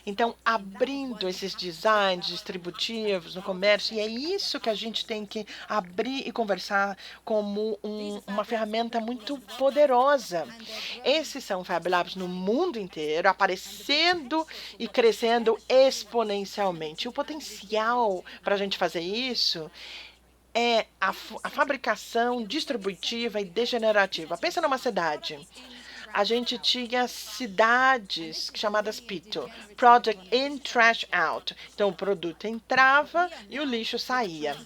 Então, abrindo esses designs distributivos no comércio, e é isso que a gente tem que abrir e conversar como uma ferramenta muito poderosa. Esses são Fab Labs no mundo inteiro, aparecendo e crescendo exponencialmente. O potencial para a gente fazer isso é a fabricação distributiva e degenerativa. Pensa numa cidade. A gente tinha cidades chamadas PITO, Product In, Trash Out. Então, o produto entrava e o lixo saía.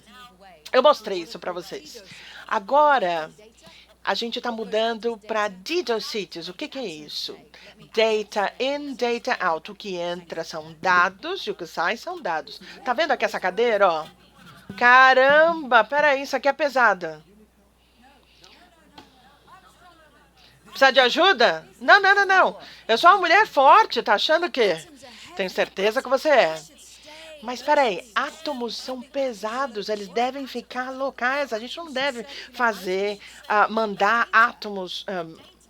Eu mostrei isso para vocês. Agora, a gente está mudando para Digital Cities. O que é isso? Data in, data out. O que entra são dados e o que sai são dados. Tá vendo aqui essa cadeira, ó? Caramba, peraí, isso aqui é pesada. Precisa de ajuda? Não. Eu sou uma mulher forte, tá achando que? Tenho certeza que você é. Mas peraí, átomos são pesados, eles devem ficar locais. A gente não deve mandar átomos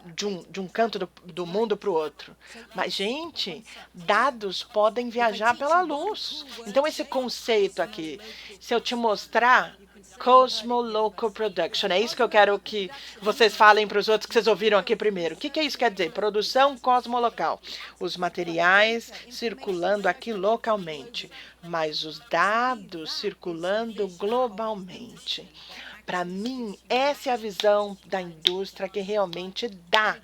de um canto do mundo para o outro. Mas, gente, dados podem viajar pela luz. Então, esse conceito aqui, se eu te mostrar, Cosmo Local Production. É isso que eu quero que vocês falem para os outros que vocês ouviram aqui primeiro. O que isso quer dizer? Produção cosmolocal. Os materiais circulando aqui localmente, mas os dados circulando globalmente. Para mim, essa é a visão da indústria que realmente dá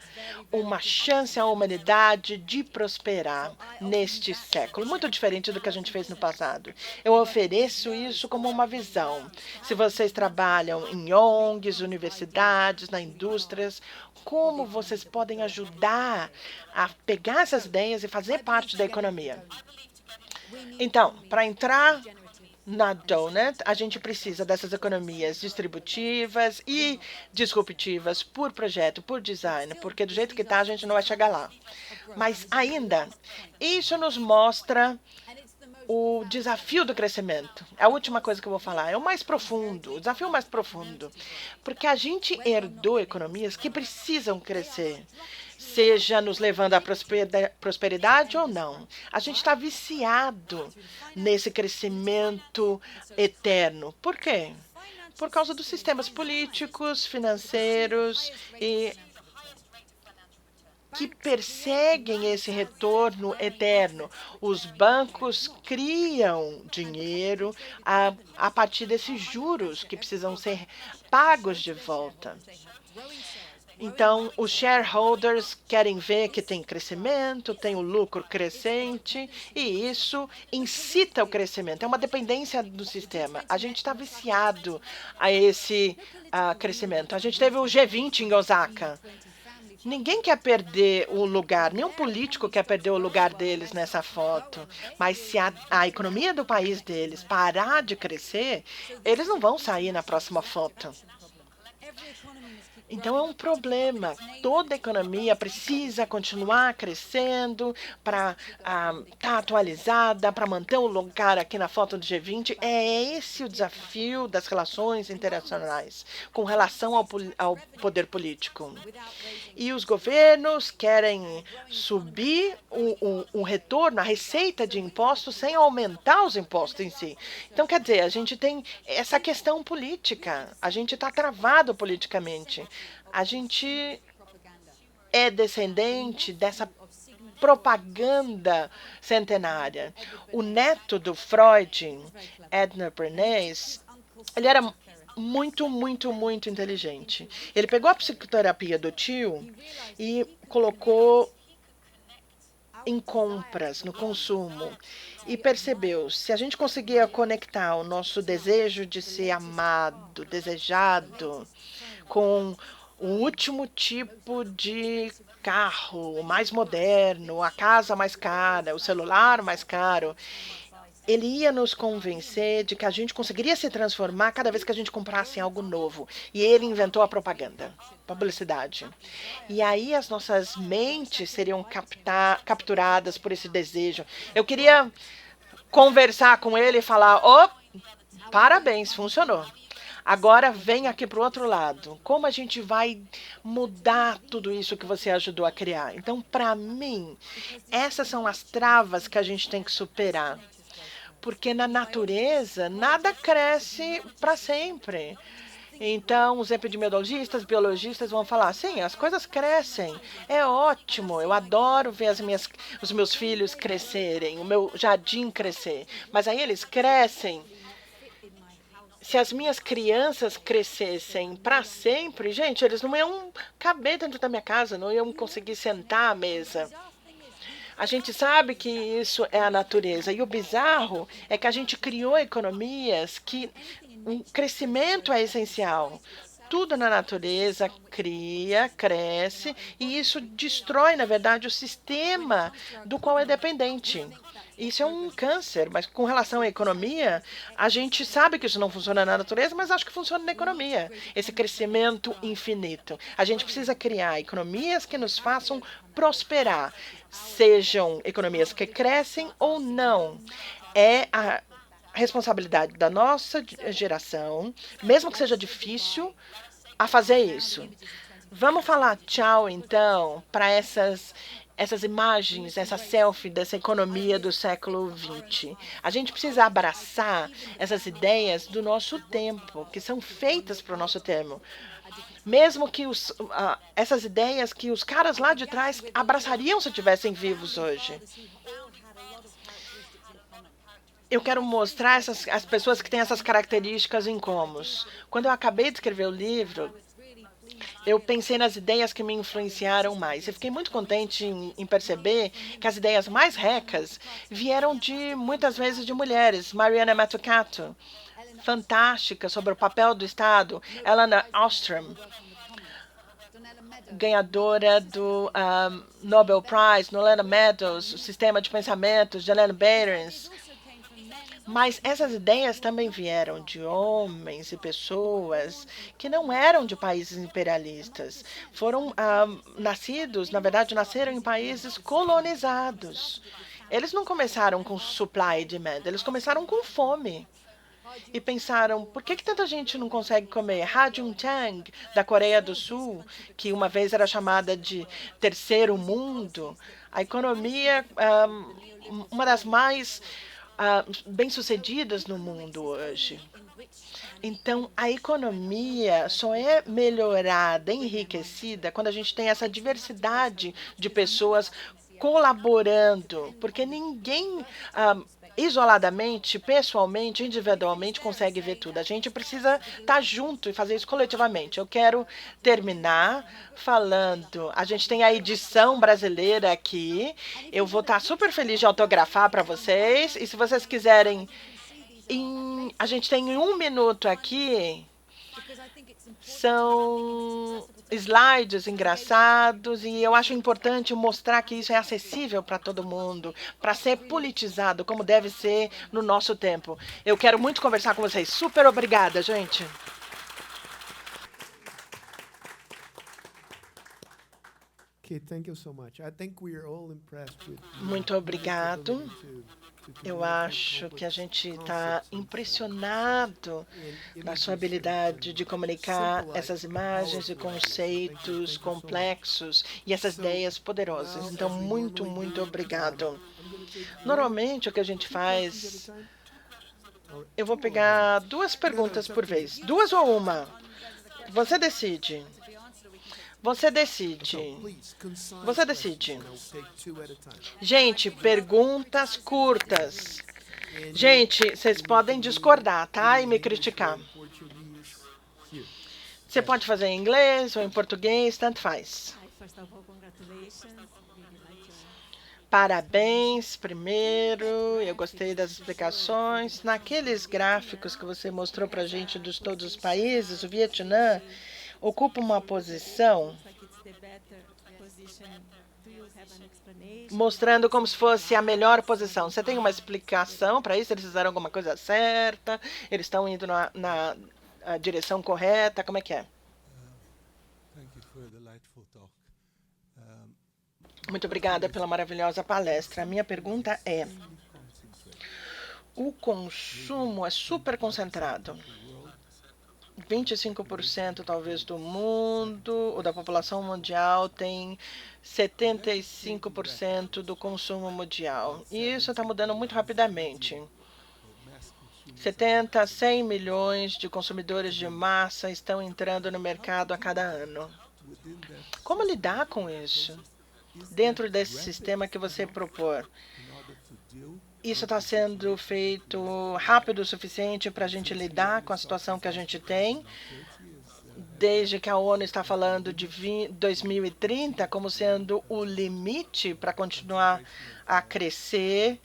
uma chance à humanidade de prosperar neste século, muito diferente do que a gente fez no passado. Eu ofereço isso como uma visão. Se vocês trabalham em ONGs, universidades, na indústrias, como vocês podem ajudar a pegar essas ideias e fazer parte da economia? Então, para entrar na Donut, a gente precisa dessas economias distributivas e disruptivas por projeto, por design, porque do jeito que está, a gente não vai chegar lá. Mas ainda, isso nos mostra o desafio do crescimento. A última coisa que eu vou falar é o mais profundo, o desafio mais profundo, porque a gente herdou economias que precisam crescer, seja nos levando à prosperidade ou não. A gente está viciado nesse crescimento eterno. Por quê? Por causa dos sistemas políticos, financeiros e que perseguem esse retorno eterno. Os bancos criam dinheiro a partir desses juros que precisam ser pagos de volta. Então, os shareholders querem ver que tem crescimento, tem o lucro crescente, e isso incita o crescimento. É uma dependência do sistema. A gente está viciado a esse crescimento. A gente teve o G20 em Osaka. Ninguém quer perder o lugar, nenhum político quer perder o lugar deles nessa foto. Mas se a economia do país deles parar de crescer, eles não vão sair na próxima foto. Então é um problema. Toda a economia precisa continuar crescendo para estar atualizada, para manter o lugar aqui na foto do G20. É esse o desafio das relações internacionais com relação ao poder político. E os governos querem subir o retorno, a receita de impostos sem aumentar os impostos em si. Então, quer dizer, a gente tem essa questão política. A gente está travado politicamente. A gente é descendente dessa propaganda centenária. O neto do Freud, Edna Bernays, ele era muito inteligente. Ele pegou a psicoterapia do tio e colocou em compras, no consumo, e percebeu, se a gente conseguia conectar o nosso desejo de ser amado, desejado, com o último tipo de carro, o mais moderno, a casa mais cara, o celular mais caro, ele ia nos convencer de que a gente conseguiria se transformar cada vez que a gente comprasse algo novo. E ele inventou a propaganda, a publicidade. E aí as nossas mentes seriam capturadas por esse desejo. Eu queria conversar com ele e falar, parabéns, funcionou. Agora vem aqui para o outro lado. Como a gente vai mudar tudo isso que você ajudou a criar? Então, para mim, essas são as travas que a gente tem que superar. Porque na natureza, nada cresce para sempre. Então, os epidemiologistas, biologistas vão falar, sim, as coisas crescem, é ótimo, eu adoro ver os meus filhos crescerem, o meu jardim crescer. Mas aí eles crescem. Se as minhas crianças crescessem para sempre, gente, eles não iam caber dentro da minha casa, não iam conseguir sentar à mesa. A gente sabe que isso é a natureza. E o bizarro é que a gente criou economias que o crescimento é essencial. Tudo na natureza cria, cresce, e isso destrói, na verdade, o sistema do qual é dependente. Isso é um câncer, mas com relação à economia, a gente sabe que isso não funciona na natureza, mas acho que funciona na economia. Esse crescimento infinito. A gente precisa criar economias que nos façam prosperar, sejam economias que crescem ou não. É a responsabilidade da nossa geração, mesmo que seja difícil, a fazer isso. Vamos falar tchau, então, para essas essas imagens, essa selfie dessa economia do século XX. A gente precisa abraçar essas ideias do nosso tempo, que são feitas para o nosso tempo. Mesmo que essas ideias que os caras lá de trás abraçariam se estivessem vivos hoje. Eu quero mostrar as pessoas que têm essas características em comuns. Quando eu acabei de escrever o livro, eu pensei nas ideias que me influenciaram mais. Eu fiquei muito contente em perceber que as ideias mais recas vieram muitas vezes, de mulheres. Mariana Mazzucato, fantástica sobre o papel do Estado. Elana Ostrom, ganhadora do Nobel Prize, Nolena Meadows, o sistema de pensamentos de Ellen Behrens. Mas essas ideias também vieram de homens e pessoas que não eram de países imperialistas. Foram nascidos, na verdade, nasceram em países colonizados. Eles não começaram com supply e demand, eles começaram com fome. E pensaram, por que tanta gente não consegue comer? Ha Jung-tang, da Coreia do Sul, que uma vez era chamada de terceiro mundo, a economia, uma das mais bem-sucedidas no mundo hoje. Então, a economia só é melhorada, enriquecida, quando a gente tem essa diversidade de pessoas colaborando, porque ninguém isoladamente, pessoalmente, individualmente consegue ver tudo. A gente precisa estar junto e fazer isso coletivamente. Eu quero terminar falando, a gente tem a edição brasileira aqui, eu vou estar super feliz de autografar para vocês, e se vocês quiserem, a gente tem 1 minuto aqui, são slides engraçados, e eu acho importante mostrar que isso é acessível para todo mundo, para ser politizado, como deve ser no nosso tempo. Eu quero muito conversar com vocês. Super obrigada, gente. Muito obrigado. Eu acho que a gente está impressionado na sua habilidade de comunicar essas imagens e conceitos complexos e essas ideias poderosas. Então, muito, muito obrigado. Normalmente, o que a gente faz, eu vou pegar 2 perguntas por vez. 2 ou 1? Você decide. Você decide. Você decide. Gente, perguntas curtas. Gente, vocês podem discordar, tá? E me criticar. Você pode fazer em inglês ou em português, tanto faz. Parabéns, primeiro. Eu gostei das explicações. Naqueles gráficos que você mostrou para a gente de todos os países, o Vietnã ocupa uma posição mostrando como se fosse a melhor posição. Você tem uma explicação para isso? Eles fizeram alguma coisa certa? Eles estão indo na direção correta? Como é que é? Muito obrigada pela maravilhosa palestra. A minha pergunta é: o consumo é super concentrado. 25% talvez do mundo, ou da população mundial, tem 75% do consumo mundial. E isso está mudando muito rapidamente. 70 a 100 milhões de consumidores de massa estão entrando no mercado a cada ano. Como lidar com isso dentro desse sistema que você propõe? Isso está sendo feito rápido o suficiente para a gente lidar com a situação que a gente tem, desde que a ONU está falando de 2030 como sendo o limite para continuar a crescer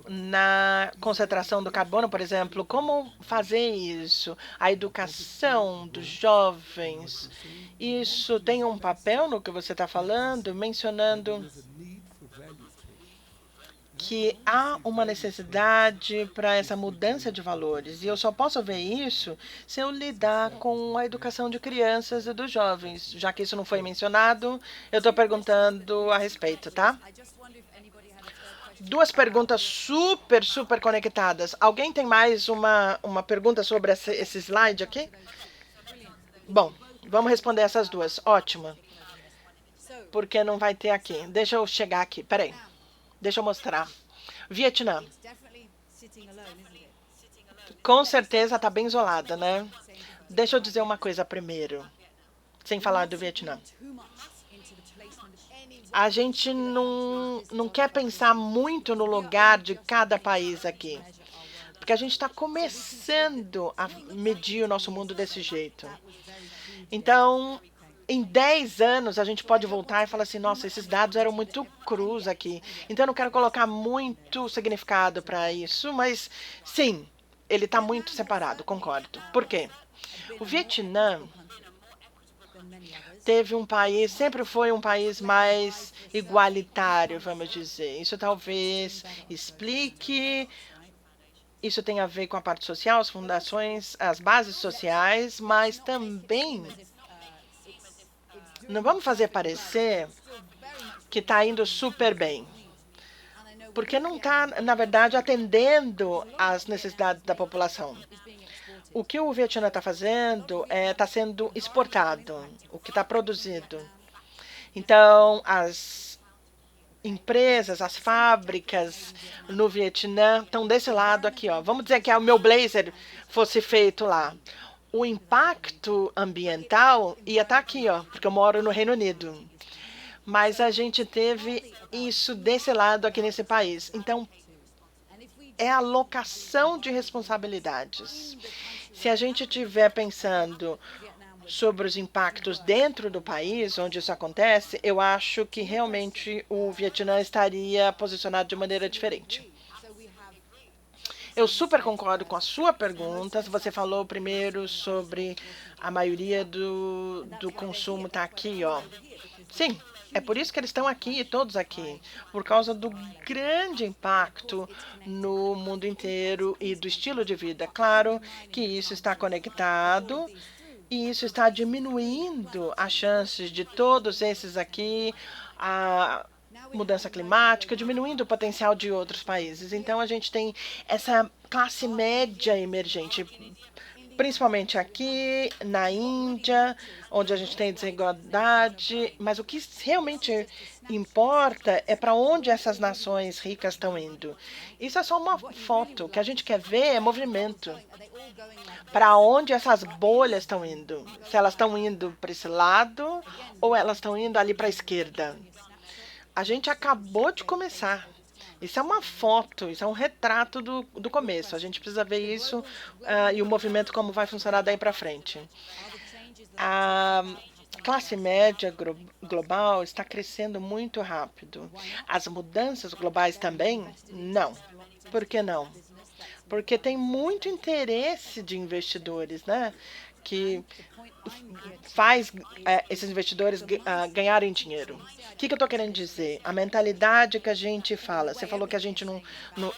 na concentração do carbono, por exemplo. Como fazer isso? A educação dos jovens, isso tem um papel no que você está falando, mencionando que há uma necessidade para essa mudança de valores. E eu só posso ver isso se eu lidar com a educação de crianças e dos jovens. Já que isso não foi mencionado, eu estou perguntando a respeito, tá? 2 perguntas super conectadas. Alguém tem mais uma pergunta sobre esse slide aqui? Bom, vamos responder essas 2. Ótimo. porque não vai ter aqui. Deixa eu chegar aqui, peraí. Deixa eu mostrar. Vietnã. Com certeza está bem isolada, né? Deixa eu dizer uma coisa primeiro, sem falar do Vietnã. A gente não quer pensar muito no lugar de cada país aqui, porque a gente está começando a medir o nosso mundo desse jeito. Então, em 10 anos, a gente pode voltar e falar assim, nossa, esses dados eram muito crus aqui. Então, eu não quero colocar muito significado para isso, mas sim, ele está muito separado, concordo. Por quê? O Vietnã sempre foi um país mais igualitário, vamos dizer. Isso talvez explique, isso tem a ver com a parte social, as fundações, as bases sociais, mas também não vamos fazer parecer que está indo super bem, porque não está, na verdade, atendendo às necessidades da população. O que o Vietnã está fazendo está sendo exportado, o que está produzido. Então, as empresas, as fábricas no Vietnã estão desse lado aqui, ó. Vamos dizer que o meu blazer fosse feito lá. O impacto ambiental ia estar aqui, ó, porque eu moro no Reino Unido. Mas a gente teve isso desse lado aqui nesse país. Então, é a alocação de responsabilidades. Se a gente estiver pensando sobre os impactos dentro do país onde isso acontece, eu acho que realmente o Vietnã estaria posicionado de maneira diferente. Eu super concordo com a sua pergunta. Você falou primeiro sobre a maioria do consumo está aqui, ó. Sim, é por isso que eles estão aqui, todos aqui, por causa do grande impacto no mundo inteiro e do estilo de vida. Claro que isso está conectado e isso está diminuindo as chances de todos esses aqui, a mudança climática, diminuindo o potencial de outros países. Então, a gente tem essa classe média emergente, principalmente aqui na Índia, onde a gente tem desigualdade, mas o que realmente importa é para onde essas nações ricas estão indo. Isso é só uma foto, o que a gente quer ver é movimento. Para onde essas bolhas estão indo? Se elas estão indo para esse lado ou elas estão indo ali para a esquerda? A gente acabou de começar. Isso é uma foto, isso é um retrato do começo. A gente precisa ver isso e o movimento como vai funcionar daí para frente. A classe média global está crescendo muito rápido. As mudanças globais também? Não. Por que não? Porque tem muito interesse de investidores, né? Que faz esses investidores ganharem dinheiro. O que eu estou querendo dizer? A mentalidade que a gente fala. Você falou que a gente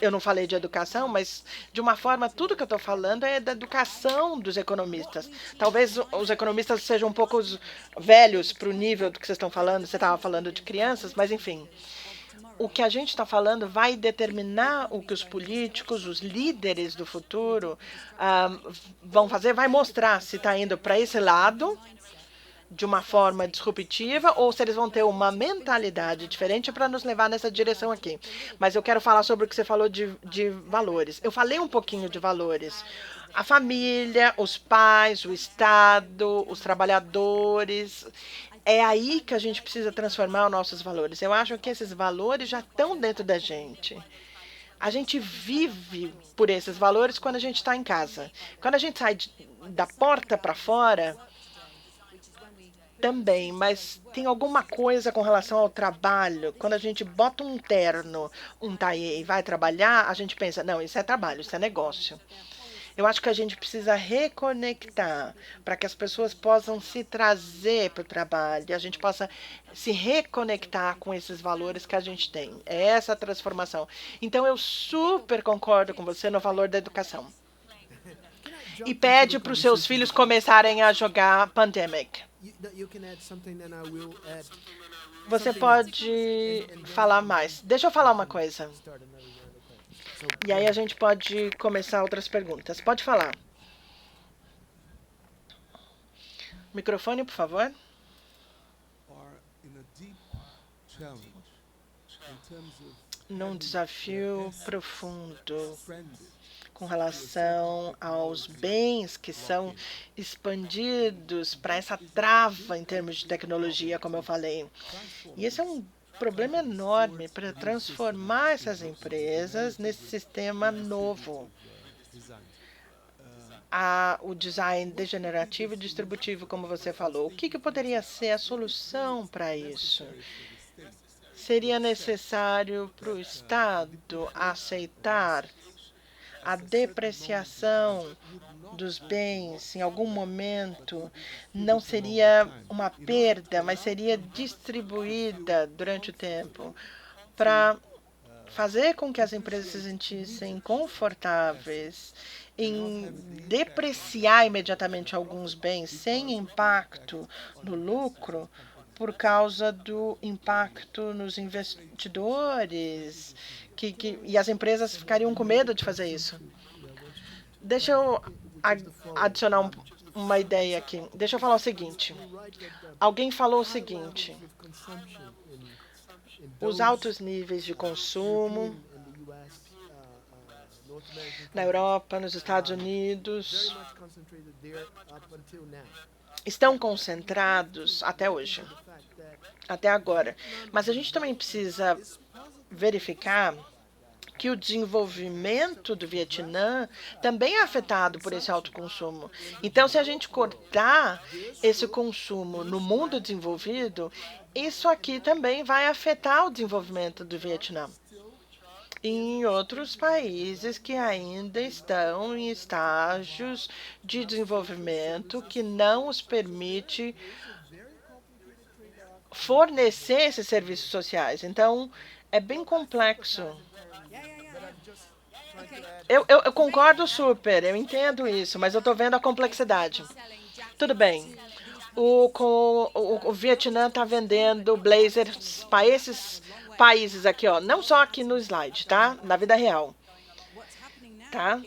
eu não falei de educação, mas de uma forma, tudo que eu estou falando é da educação dos economistas. Talvez os economistas sejam um pouco velhos para o nível do que vocês estão falando. Você estava falando de crianças, mas enfim. O que a gente está falando vai determinar o que os políticos, os líderes do futuro vão fazer, vai mostrar se está indo para esse lado de uma forma disruptiva ou se eles vão ter uma mentalidade diferente para nos levar nessa direção aqui. Mas eu quero falar sobre o que você falou de valores. Eu falei um pouquinho de valores. A família, os pais, o Estado, os trabalhadores. É aí que a gente precisa transformar os nossos valores. Eu acho que esses valores já estão dentro da gente. A gente vive por esses valores quando a gente está em casa. Quando a gente sai da porta para fora, também, mas tem alguma coisa com relação ao trabalho. Quando a gente bota um terno, um taie e vai trabalhar, a gente pensa, não, isso é trabalho, isso é negócio. Eu acho que a gente precisa reconectar para que as pessoas possam se trazer para o trabalho, e a gente possa se reconectar com esses valores que a gente tem. É essa a transformação. Então, eu super concordo com você no valor da educação. E pede para os seus filhos começarem a jogar Pandemic. Você pode falar mais. Deixa eu falar uma coisa. E aí a gente pode começar outras perguntas. Pode falar. Microfone, por favor. num desafio profundo com relação aos bens que são expandidos para essa trava em termos de tecnologia, como eu falei. E esse é um problema enorme para transformar essas empresas nesse sistema novo. O design degenerativo e distributivo, como você falou. O que poderia ser a solução para isso? Seria necessário para o Estado aceitar a depreciação dos bens em algum momento. Não seria uma perda, mas seria distribuída durante o tempo para fazer com que as empresas se sentissem confortáveis em depreciar imediatamente alguns bens sem impacto no lucro, por causa do impacto nos investidores, e as empresas ficariam com medo de fazer isso. Deixa eu adicionar uma ideia aqui. Deixa eu falar o seguinte. Alguém falou o seguinte: os altos níveis de consumo na Europa, nos Estados Unidos, estão concentrados até hoje, até agora. Mas a gente também precisa verificar que o desenvolvimento do Vietnã também é afetado por esse alto consumo. Então, se a gente cortar esse consumo no mundo desenvolvido, isso aqui também vai afetar o desenvolvimento do Vietnã. Em outros países que ainda estão em estágios de desenvolvimento que não os permite fornecer esses serviços sociais. Então, é bem complexo. Eu concordo super, eu entendo isso, mas eu estou vendo a complexidade. Tudo bem. O Vietnã está vendendo blazers para esses países aqui, ó, não só aqui no slide, tá? Na vida real, tá?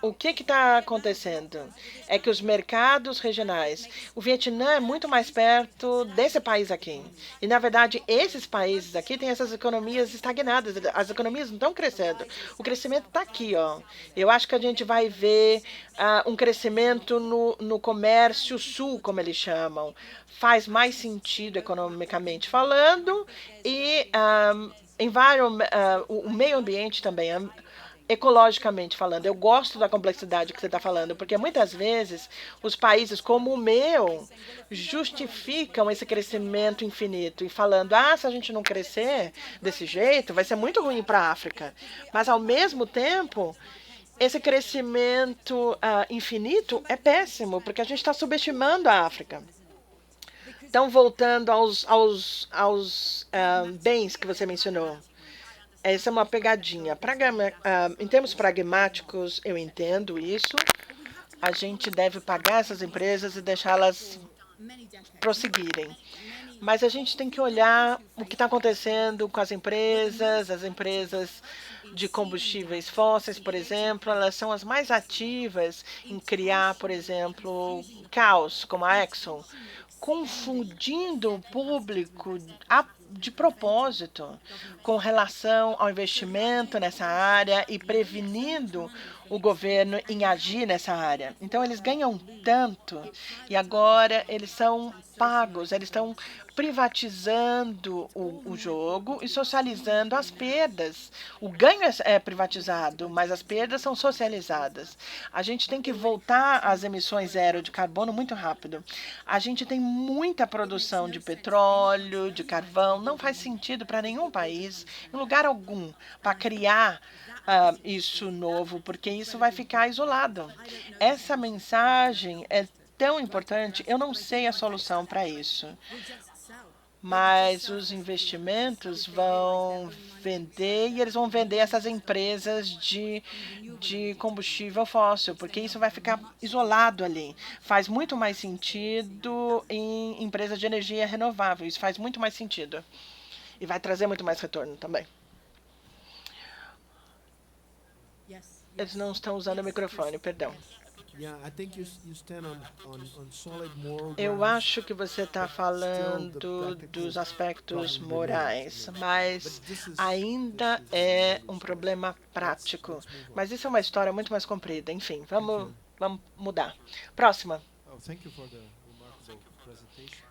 O que está acontecendo é que os mercados regionais, o Vietnã é muito mais perto desse país aqui. E, na verdade, esses países aqui têm essas economias estagnadas. As economias não estão crescendo. O crescimento está aqui, ó. Eu acho que a gente vai ver um crescimento no comércio sul, como eles chamam. Faz mais sentido economicamente falando e o meio ambiente também. Ecologicamente falando, eu gosto da complexidade que você está falando, porque muitas vezes os países como o meu justificam esse crescimento infinito e falando, se a gente não crescer desse jeito, vai ser muito ruim para a África. Mas, ao mesmo tempo, esse crescimento infinito é péssimo, porque a gente está subestimando a África. Então, voltando aos bens que você mencionou. Essa é uma pegadinha. Em termos pragmáticos, eu entendo isso. A gente deve pagar essas empresas e deixá-las prosseguirem. Mas a gente tem que olhar o que está acontecendo com as empresas de combustíveis fósseis, por exemplo. Elas são as mais ativas em criar, por exemplo, caos, como a Exxon, confundindo o público de propósito com relação ao investimento nessa área e prevenindo o governo em agir nessa área. Então, eles ganham tanto e agora eles são pagos, eles estão privatizando o jogo e socializando as perdas. O ganho é privatizado, mas as perdas são socializadas. A gente tem que voltar às emissões zero de carbono muito rápido. A gente tem muita produção de petróleo, de carvão. Não faz sentido para nenhum país, em lugar algum, para criar isso novo, porque isso vai ficar isolado. Essa mensagem é tão importante. Eu não sei a solução para isso, mas os investimentos vão vender e eles vão vender essas empresas de combustível fóssil, porque isso vai ficar isolado ali. Faz muito mais sentido em empresas de energia renovável. Isso faz muito mais sentido e vai trazer muito mais retorno também. Eles não estão usando o microfone, perdão. Yeah, I think you stand on solid moral Eu grounds, acho que você está but still the falando practical dos aspectos problem remains. morais, mas This ainda is é really um short. problema prático. Let's move on. Mas isso é uma história muito mais comprida. Enfim, Thank you. vamos mudar. Próxima. Oh, thank you for the remarkable presentation.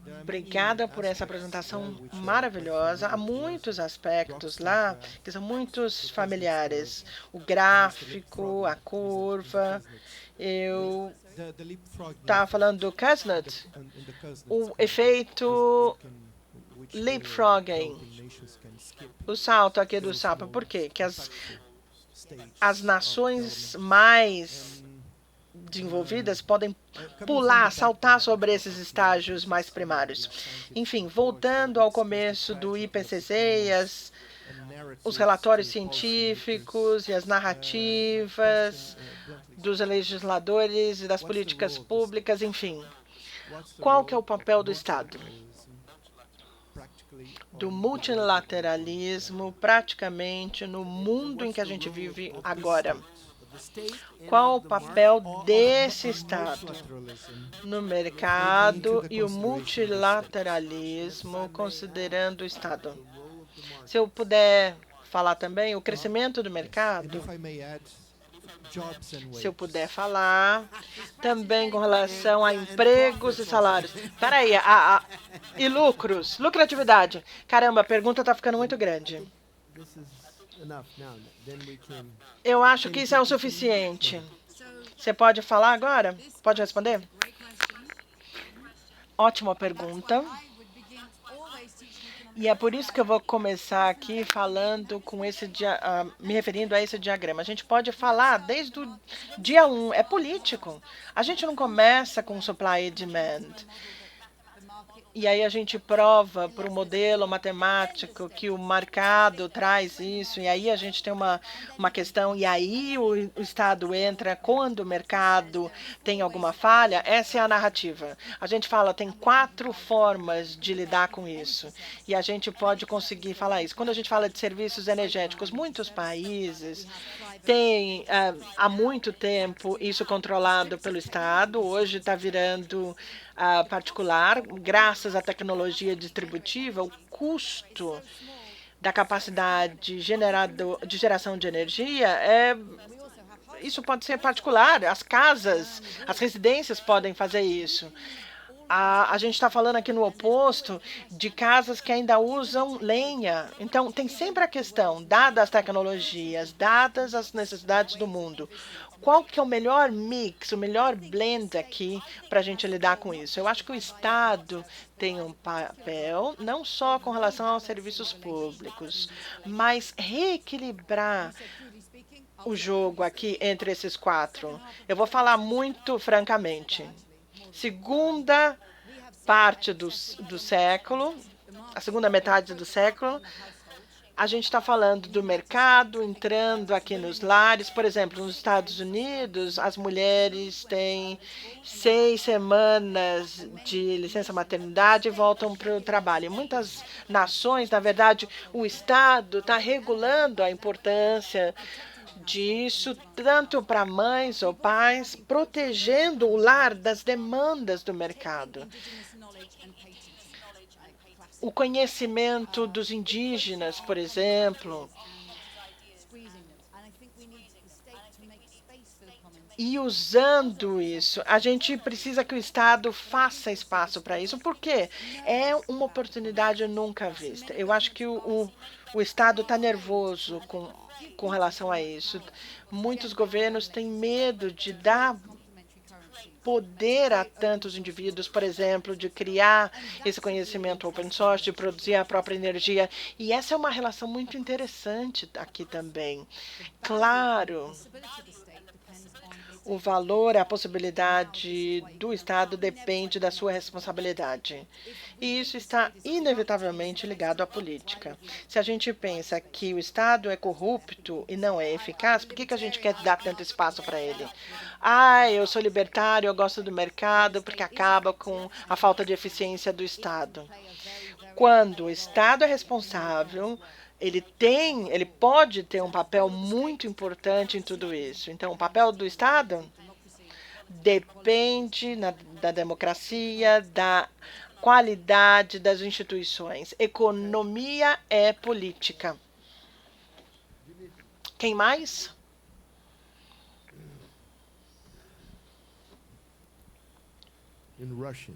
There are many Obrigada por essa aspects there apresentação which are quite maravilhosa. Há familiar to us. muitos Drop aspectos lá snapshot, que são the muitos Kuznets curve, familiares. O Mr. gráfico, a leapfrogging in the curva. Kuznets. Eu The leapfrogging estava effect falando do Kuznets, in the Kuznets o curve, efeito which the leapfrogging, developing nations can skip o salto aqui do those sapo. Por quê? most Que impactful as stages of nações development. mais And desenvolvidas podem coming from the pular, saltar background sobre esses of estágios mais IPCC, primários. the scientific Enfim, report voltando ao is começo the do tragedy of IPCC e economists and os narratives relatórios to policymakers. científicos e as My question, narrativas bluntly dos speaking, legisladores e das what's the políticas role of the state? públicas, enfim. What's the Qual que é role o of papel do Estado? multilateralism practically Do on the global economy multilateralismo right praticamente no now? And mundo em what's que a the gente role vive of the agora? state? Of the state and Qual o of the papel desse of Estado multilateralism, no taking into mercado the e o consideration the state? And if multilateralismo I may add, considerando o Estado? the role of the Se eu markets. puder falar também, o Uh, crescimento do yes, and mercado, if I may add, jobs and se eu puder wages. falar também com relação a And empregos e profits also. salários. Peraí, e lucros, lucratividade. Caramba, a pergunta está ficando muito grande. This is enough now. Then we can. Eu acho que isso é o suficiente. Você pode falar agora? Pode responder? Ótima pergunta. E é por isso que eu vou começar aqui falando com me referindo a esse diagrama. A gente pode falar desde o dia 1, é político. A gente não começa com supply e demand. E aí a gente prova por um modelo matemático que o mercado traz isso, e aí a gente tem uma questão, e aí o Estado entra quando o mercado tem alguma falha. Essa é a narrativa. A gente fala, tem 4 formas de lidar com isso, e a gente pode conseguir falar isso. Quando a gente fala de serviços energéticos, muitos países têm há muito tempo isso controlado pelo Estado, hoje está virando particular, graças à tecnologia distributiva, o custo da capacidade de geração de energia isso pode ser particular. As casas, as residências podem fazer isso. A gente está falando aqui no oposto de casas que ainda usam lenha. Então, tem sempre a questão, dadas as tecnologias, dadas as necessidades do mundo, qual que é o melhor mix, o melhor blend aqui para a gente lidar com isso? Eu acho que o Estado tem um papel, não só com relação aos serviços públicos, mas reequilibrar o jogo aqui entre esses 4. Eu vou falar muito francamente. Segunda parte do século, a segunda metade do século, a gente está falando do mercado entrando aqui nos lares. Por exemplo, nos Estados Unidos, as mulheres têm 6 semanas de licença maternidade e voltam para o trabalho. Em muitas nações, na verdade, o Estado está regulando a importância disso, tanto para mães ou pais, protegendo o lar das demandas do mercado. O conhecimento dos indígenas, por exemplo, e usando isso, a gente precisa que o Estado faça espaço para isso, porque é uma oportunidade nunca vista. Eu acho que o Estado está nervoso com relação a isso. Muitos governos têm medo de dar poder a tantos indivíduos, por exemplo, de criar esse conhecimento open source, de produzir a própria energia. E essa é uma relação muito interessante aqui também. Claro, o valor, a possibilidade do Estado depende da sua responsabilidade. E isso está inevitavelmente ligado à política. Se a gente pensa que o Estado é corrupto e não é eficaz, por que a gente quer dar tanto espaço para ele? Eu sou libertário, eu gosto do mercado, porque acaba com a falta de eficiência do Estado. Quando o Estado é responsável, ele pode ter um papel muito importante em tudo isso. Então, o papel do Estado depende da democracia, da qualidade das instituições. Economia é política. Quem mais? In Russian.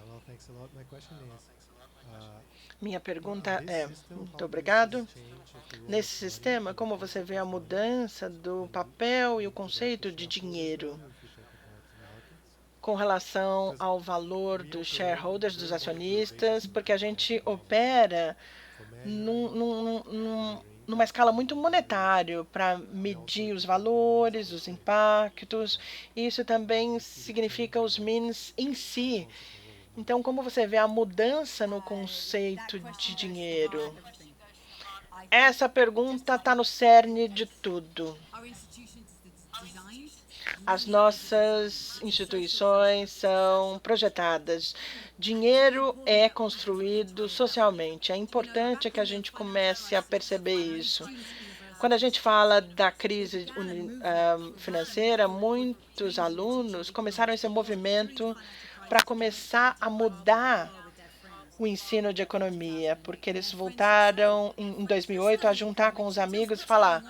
Well, thanks a lot. My question is, Minha pergunta é, muito obrigado. Nesse sistema, como você vê a mudança do papel e o conceito de dinheiro com relação ao valor dos shareholders, dos acionistas, porque a gente opera numa escala muito monetária para medir os valores, os impactos. Isso também significa os means em si. Então, como você vê a mudança no conceito de dinheiro? Essa pergunta está no cerne de tudo. As nossas instituições são projetadas. Dinheiro é construído socialmente. É importante que a gente comece a perceber isso. Quando a gente fala da crise financeira, muitos alunos começaram esse movimento para começar a mudar o ensino de economia, porque eles voltaram em 2008 a juntar com os amigos e falar: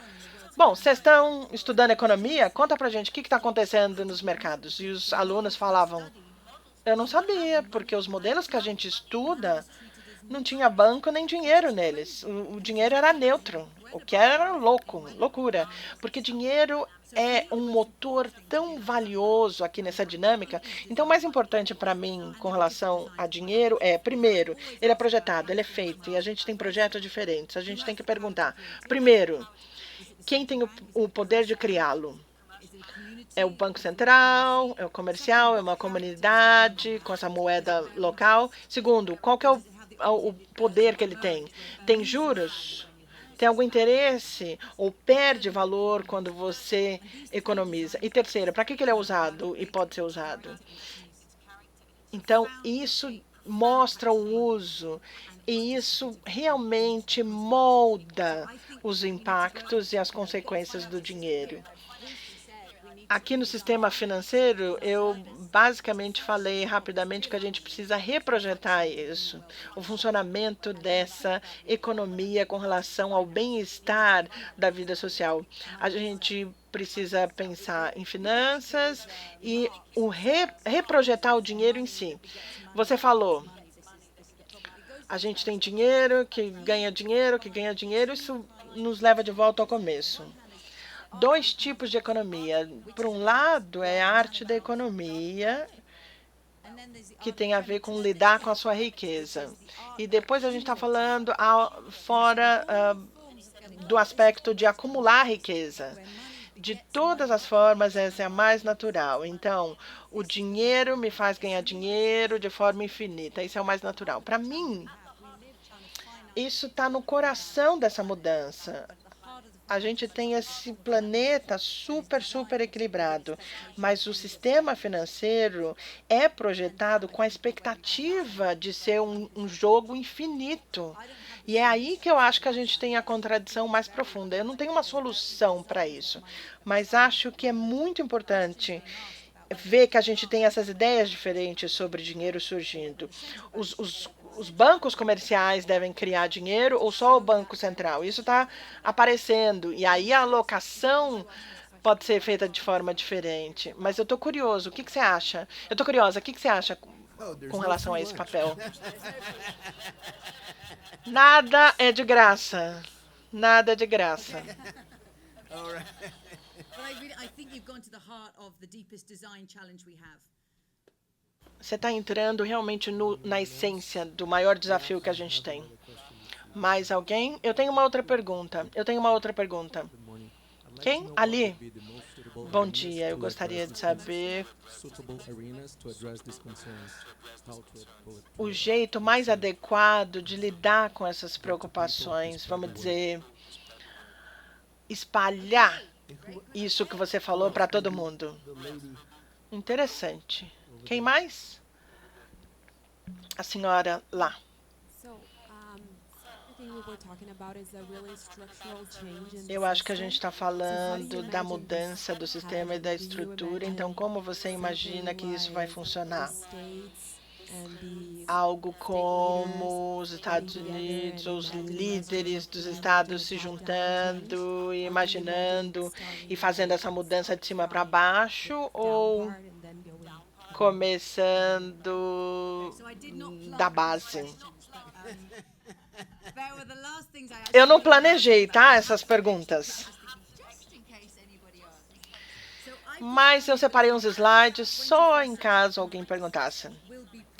bom, vocês estão estudando economia? Conta pra gente o que está acontecendo nos mercados. E os alunos falavam: eu não sabia, porque os modelos que a gente estuda não tinha banco nem dinheiro neles. O dinheiro era neutro, o que era loucura, porque dinheiro é um motor tão valioso aqui nessa dinâmica. Então, o mais importante para mim com relação a dinheiro é, primeiro, ele é projetado, ele é feito, e a gente tem projetos diferentes. A gente tem que perguntar, primeiro, quem tem o poder de criá-lo? É o Banco Central, é o comercial, é uma comunidade com essa moeda local? Segundo, qual que é o poder que ele tem? Tem juros? Tem algum interesse ou perde valor quando você economiza? E terceiro, para que ele é usado e pode ser usado? Então, isso mostra o uso e isso realmente molda os impactos e as consequências do dinheiro. Aqui no sistema financeiro, eu basicamente falei rapidamente que a gente precisa reprojetar isso, o funcionamento dessa economia com relação ao bem-estar da vida social. A gente precisa pensar em finanças e reprojetar o dinheiro em si. Você falou, a gente tem dinheiro, que ganha dinheiro, isso nos leva de volta ao começo. Dois tipos de economia. Por um lado, é a arte da economia, que tem a ver com lidar com a sua riqueza. E depois a gente está falando fora do aspecto de acumular riqueza. De todas as formas, essa é a mais natural. Então, o dinheiro me faz ganhar dinheiro de forma infinita. Isso é o mais natural. Para mim, isso está no coração dessa mudança. A gente tem esse planeta super equilibrado, mas o sistema financeiro é projetado com a expectativa de ser um jogo infinito. E é aí que eu acho que a gente tem a contradição mais profunda. Eu não tenho uma solução para isso, mas acho que é muito importante ver que a gente tem essas ideias diferentes sobre dinheiro surgindo. Os bancos comerciais devem criar dinheiro ou só o Banco Central? Isso está aparecendo. E aí a alocação pode ser feita de forma diferente. Mas eu estou curioso, o que você acha? Eu estou curiosa, o que você acha com relação a esse papel? Nada é de graça. Nada é de graça. Você está entrando realmente na essência do maior desafio que a gente tem. Mais alguém? Eu tenho uma outra pergunta. Quem? Ali? Bom dia. Eu gostaria de saber o jeito mais adequado de lidar com essas preocupações. Vamos dizer, espalhar isso que você falou para todo mundo. Interessante. Quem mais? A senhora lá. Eu acho que a gente está falando da mudança do sistema e da estrutura. Então, como você imagina que isso vai funcionar? Algo como os Estados Unidos, os líderes dos estados se juntando e imaginando e fazendo essa mudança de cima para baixo, ou começando da base? Eu não planejei, tá, essas perguntas. Mas eu separei uns slides só em caso alguém perguntasse.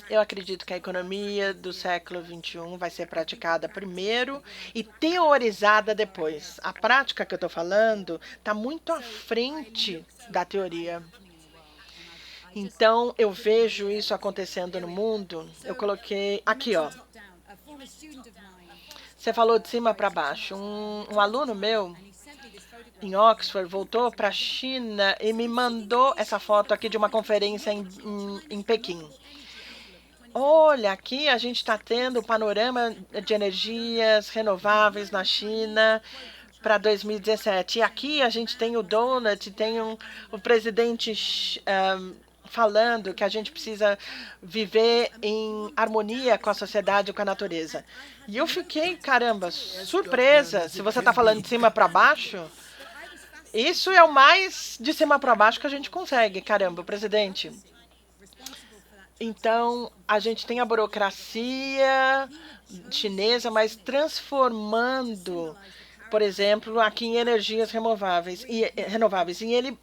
Eu acredito que a economia do século XXI vai ser praticada primeiro e teorizada depois. A prática que eu estou falando está muito à frente da teoria. Então, eu vejo isso acontecendo no mundo. Eu coloquei aqui, ó. Você falou de cima para baixo. Um aluno meu em Oxford voltou para a China e me mandou essa foto aqui de uma conferência em Pequim. Olha, aqui a gente está tendo o panorama de energias renováveis na China para 2017. E aqui a gente tem o Donut, tem o presidente falando que a gente precisa viver em harmonia com a sociedade e com a natureza. E eu fiquei, caramba, surpresa. Se você está falando de cima para baixo, isso é o mais de cima para baixo que a gente consegue. Caramba, presidente. Então, a gente tem a burocracia chinesa, mas transformando, por exemplo, aqui em energias renováveis. E ele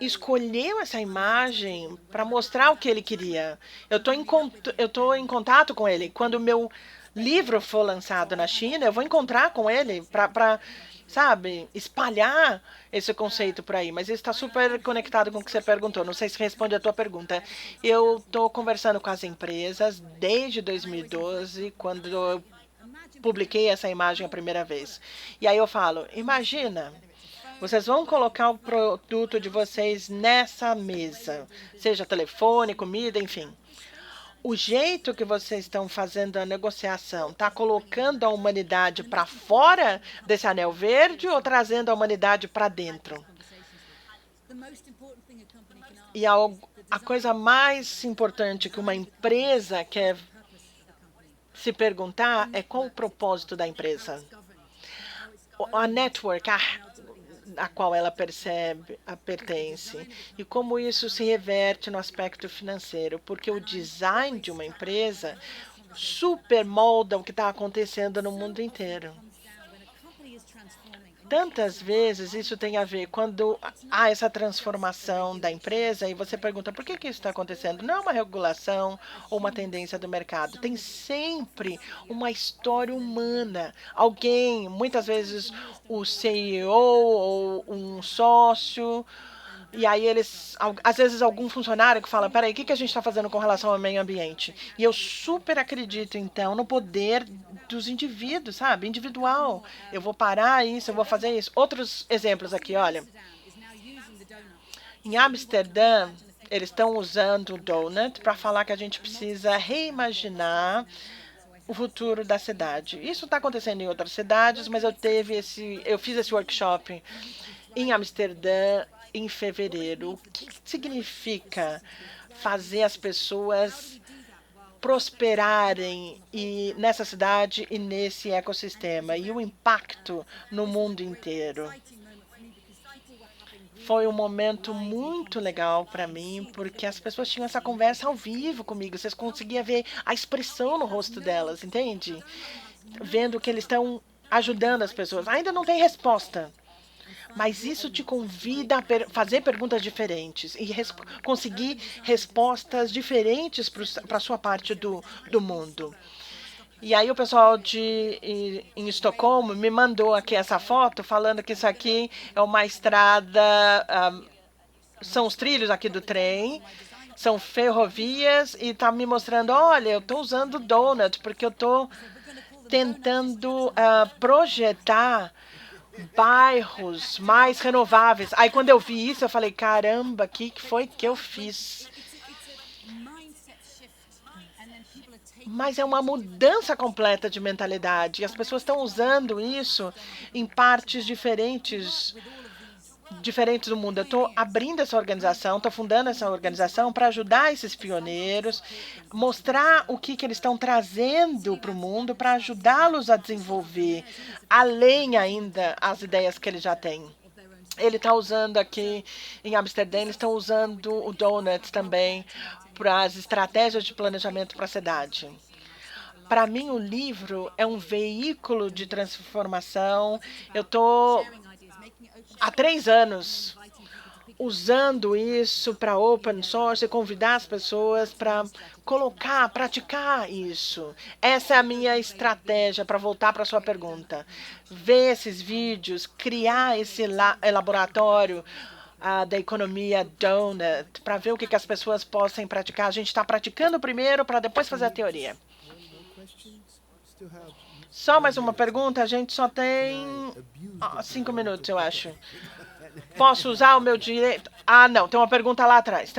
escolheu essa imagem para mostrar o que ele queria. Eu estou em contato com ele. Quando o meu livro for lançado na China, eu vou encontrar com ele para sabe, espalhar esse conceito por aí. Mas isso está super conectado com o que você perguntou. Não sei se responde a tua pergunta. Eu estou conversando com as empresas desde 2012, quando eu publiquei essa imagem a primeira vez. E aí eu falo, imagina, vocês vão colocar o produto de vocês nessa mesa, seja telefone, comida, enfim. O jeito que vocês estão fazendo a negociação está colocando a humanidade para fora desse anel verde ou trazendo a humanidade para dentro? E a coisa mais importante que uma empresa quer se perguntar é qual o propósito da empresa. A network, a qual ela pertence e como isso se reverte no aspecto financeiro, porque o design de uma empresa super molda o que está acontecendo no mundo inteiro. Tantas vezes isso tem a ver quando há essa transformação da empresa e você pergunta por que isso está acontecendo. Não é uma regulação ou uma tendência do mercado. Tem sempre uma história humana. Alguém, muitas vezes o CEO ou um sócio, e aí às vezes algum funcionário que fala, peraí, o que a gente está fazendo com relação ao meio ambiente? E eu super acredito, então, no poder dos indivíduos, sabe? Individual. Eu vou parar isso, eu vou fazer isso. Outros exemplos aqui, olha. Em Amsterdã, eles estão usando o Donut para falar que a gente precisa reimaginar o futuro da cidade. Isso está acontecendo em outras cidades, mas eu fiz esse workshop em Amsterdã em fevereiro. O que significa fazer as pessoas prosperarem nessa cidade e nesse ecossistema e o impacto no mundo inteiro? Foi um momento muito legal para mim, porque as pessoas tinham essa conversa ao vivo comigo. Vocês conseguiam ver a expressão no rosto delas, entende? Vendo que eles estão ajudando as pessoas. Ainda não tem resposta, mas isso te convida a fazer perguntas diferentes e conseguir respostas diferentes para a sua parte do mundo. E aí o pessoal em Estocolmo me mandou aqui essa foto, falando que isso aqui é uma estrada, são os trilhos aqui do trem, são ferrovias, e está me mostrando, olha, eu estou usando Donut, porque eu estou tentando projetar bairros mais renováveis. Aí quando eu vi isso, eu falei, caramba, o que foi que eu fiz? mas é uma mudança completa de mentalidade. E as pessoas estão usando isso em partes diferentes do mundo. Eu estou abrindo essa organização, estou fundando essa organização para ajudar esses pioneiros, mostrar o que eles estão trazendo para o mundo, para ajudá-los a desenvolver, além ainda as ideias que eles já têm. Ele está usando aqui em Amsterdã, eles estão usando o Donuts também para as estratégias de planejamento para a cidade. Para mim, o livro é um veículo de transformação. Eu estou há 3 anos usando isso para open source e convidar as pessoas para praticar isso. Essa é a minha estratégia para voltar para a sua pergunta. Ver esses vídeos, criar esse laboratório da economia Donut, para ver o que as pessoas possam praticar. A gente está praticando primeiro para depois fazer a teoria. Só mais uma pergunta, a gente só tem 5 minutos, eu acho. Posso usar o meu direito? Ah, não, tem uma pergunta lá atrás.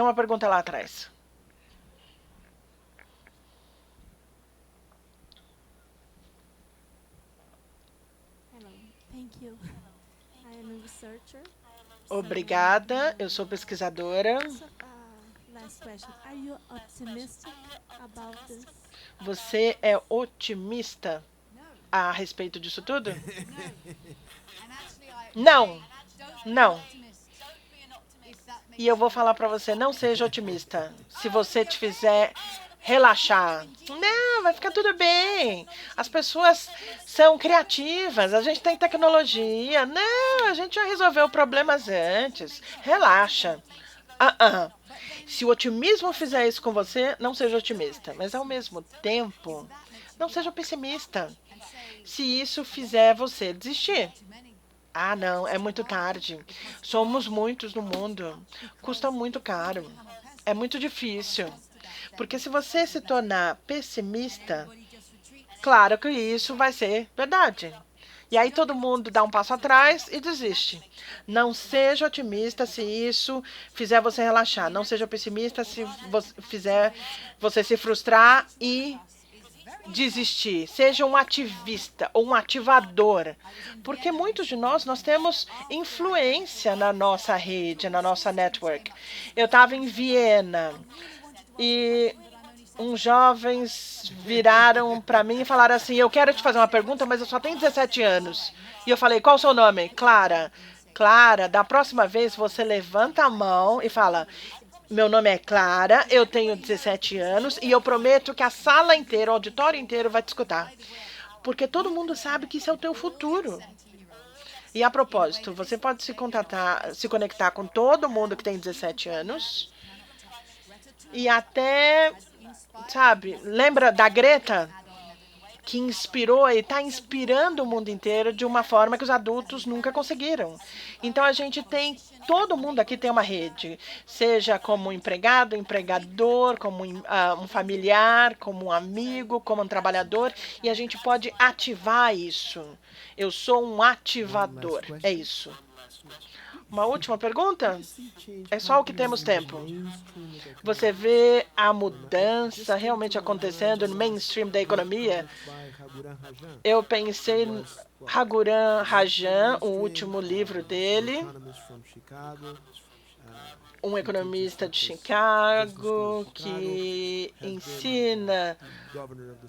Obrigada, eu sou pesquisadora. Você é otimista a respeito disso tudo? Não. E eu vou falar para você, não seja otimista. Se você te fizer relaxar, não, vai ficar tudo bem. As pessoas são criativas, a gente tem tecnologia. Não, a gente já resolveu problemas antes. Relaxa. Se o otimismo fizer isso com você, não seja otimista. Mas, ao mesmo tempo, não seja pessimista. Se isso fizer você desistir. Ah, não, é muito tarde. Somos muitos no mundo. Custa muito caro. É muito difícil. Porque se você se tornar pessimista, claro que isso vai ser verdade. E aí todo mundo dá um passo atrás e desiste. Não seja otimista se isso fizer você relaxar. Não seja pessimista se fizer você se frustrar e desistir. Seja um ativista ou um ativador. Porque muitos de nós temos influência na nossa rede, na nossa network. Eu estava em Viena e uns jovens viraram para mim e falaram assim, eu quero te fazer uma pergunta, mas eu só tenho 17 anos. E eu falei, qual o seu nome? Clara. Clara, da próxima vez você levanta a mão e fala, meu nome é Clara, eu tenho 17 anos e eu prometo que a sala inteira, o auditório inteiro vai te escutar. Porque todo mundo sabe que isso é o teu futuro. E a propósito, você pode se conectar com todo mundo que tem 17 anos e até, sabe, lembra da Greta? Que inspirou e está inspirando o mundo inteiro de uma forma que os adultos nunca conseguiram. Então, a gente tem, todo mundo aqui tem uma rede, seja como um empregado, empregador, como um familiar, como um amigo, como um trabalhador, e a gente pode ativar isso. Eu sou um ativador, é isso. Uma última pergunta? É só o que temos tempo. Você vê a mudança realmente acontecendo no mainstream da economia? Eu pensei em Raghuram Rajan, o último livro dele, um economista de Chicago que ensina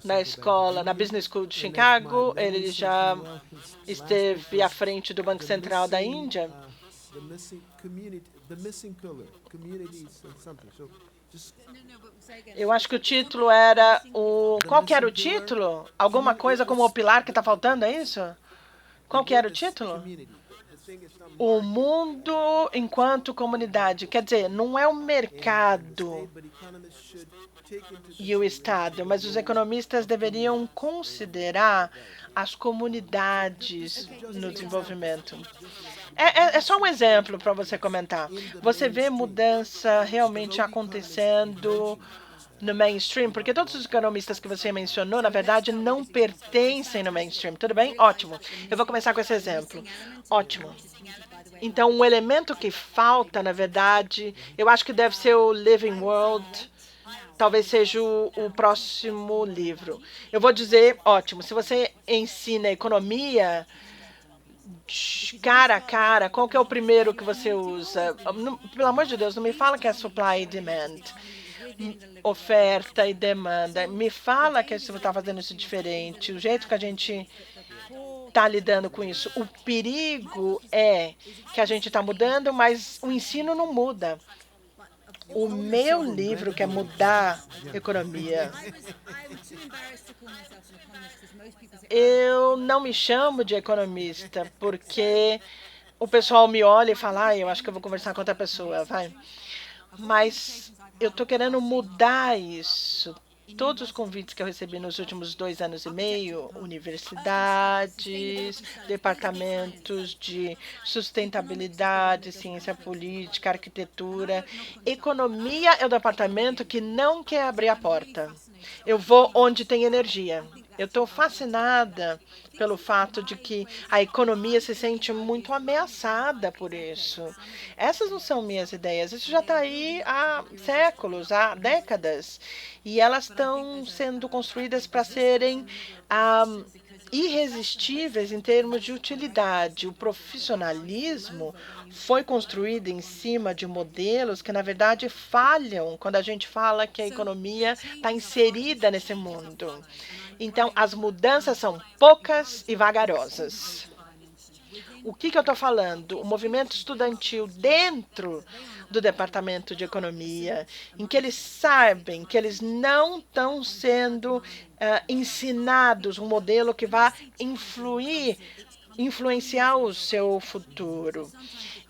na escola, na Business School de Chicago. Ele já esteve à frente do Banco Central da Índia. Eu acho que o título era o... Qual que era o título? Alguma coisa como o pilar que está faltando, é isso? Qual que era o título? O mundo enquanto comunidade. Quer dizer, não é o mercado e o Estado, mas os economistas deveriam considerar as comunidades no desenvolvimento. É só um exemplo para você comentar. Você vê mudança realmente acontecendo no mainstream, porque todos os economistas que você mencionou, na verdade, não pertencem no mainstream. Tudo bem? Ótimo. Eu vou começar com esse exemplo. Ótimo. Então, um elemento que falta, na verdade, eu acho que deve ser o Living World. talvez seja o próximo livro. Eu vou dizer, ótimo, se você ensina economia cara a cara, qual que é o primeiro que você usa? Pelo amor de Deus, não me fala que é supply e demand. Oferta e demanda. Me fala que você está fazendo isso diferente. O jeito que a gente está lidando com isso. O perigo é que a gente está mudando, mas o ensino não muda. O meu livro quer mudar a economia. Eu não me chamo de economista, porque o pessoal me olha e fala, eu acho que eu vou conversar com outra pessoa, vai. Mas eu estou querendo mudar isso. Todos os convites que eu recebi nos últimos 2 anos e meio, universidades, departamentos de sustentabilidade, ciência política, arquitetura, economia é o departamento que não quer abrir a porta. Eu vou onde tem energia. Eu estou fascinada pelo fato de que a economia se sente muito ameaçada por isso. Essas não são minhas ideias. Isso já está aí há séculos, há décadas. E elas estão sendo construídas para serem irresistíveis em termos de utilidade. O profissionalismo foi construído em cima de modelos que, na verdade, falham quando a gente fala que a economia está inserida nesse mundo. Então, as mudanças são poucas e vagarosas. O que eu estou falando? O movimento estudantil dentro do Departamento de Economia, em que eles sabem que eles não estão sendo ensinados um modelo que vai influenciar o seu futuro.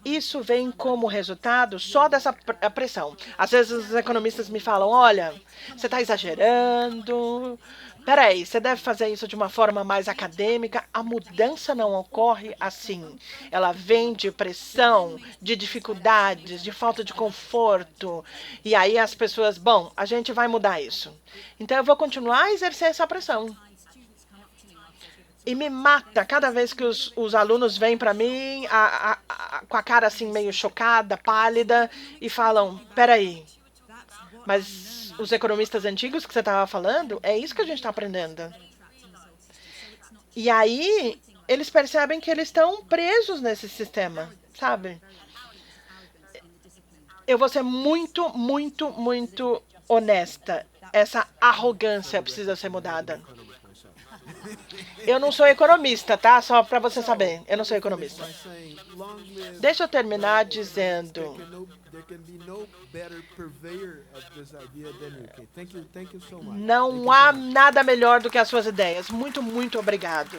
Isso vem como resultado só dessa pressão. Às vezes os economistas me falam, olha, você está exagerando, peraí, você deve fazer isso de uma forma mais acadêmica. A mudança não ocorre assim. Ela vem de pressão, de dificuldades, de falta de conforto. E aí as pessoas, bom, a gente vai mudar isso. Então eu vou continuar a exercer essa pressão. E me mata cada vez que os alunos vêm para mim com a cara assim meio chocada, pálida, e falam, peraí, mas os economistas antigos que você estava falando, é isso que a gente está aprendendo. E aí, eles percebem que eles estão presos nesse sistema, sabe? Eu vou ser muito, muito, muito honesta. Essa arrogância precisa ser mudada. Eu não sou economista, tá? Só para você saber, eu não sou economista. Deixa eu terminar dizendo... Não há nada melhor do que as suas ideias. Muito, muito obrigado.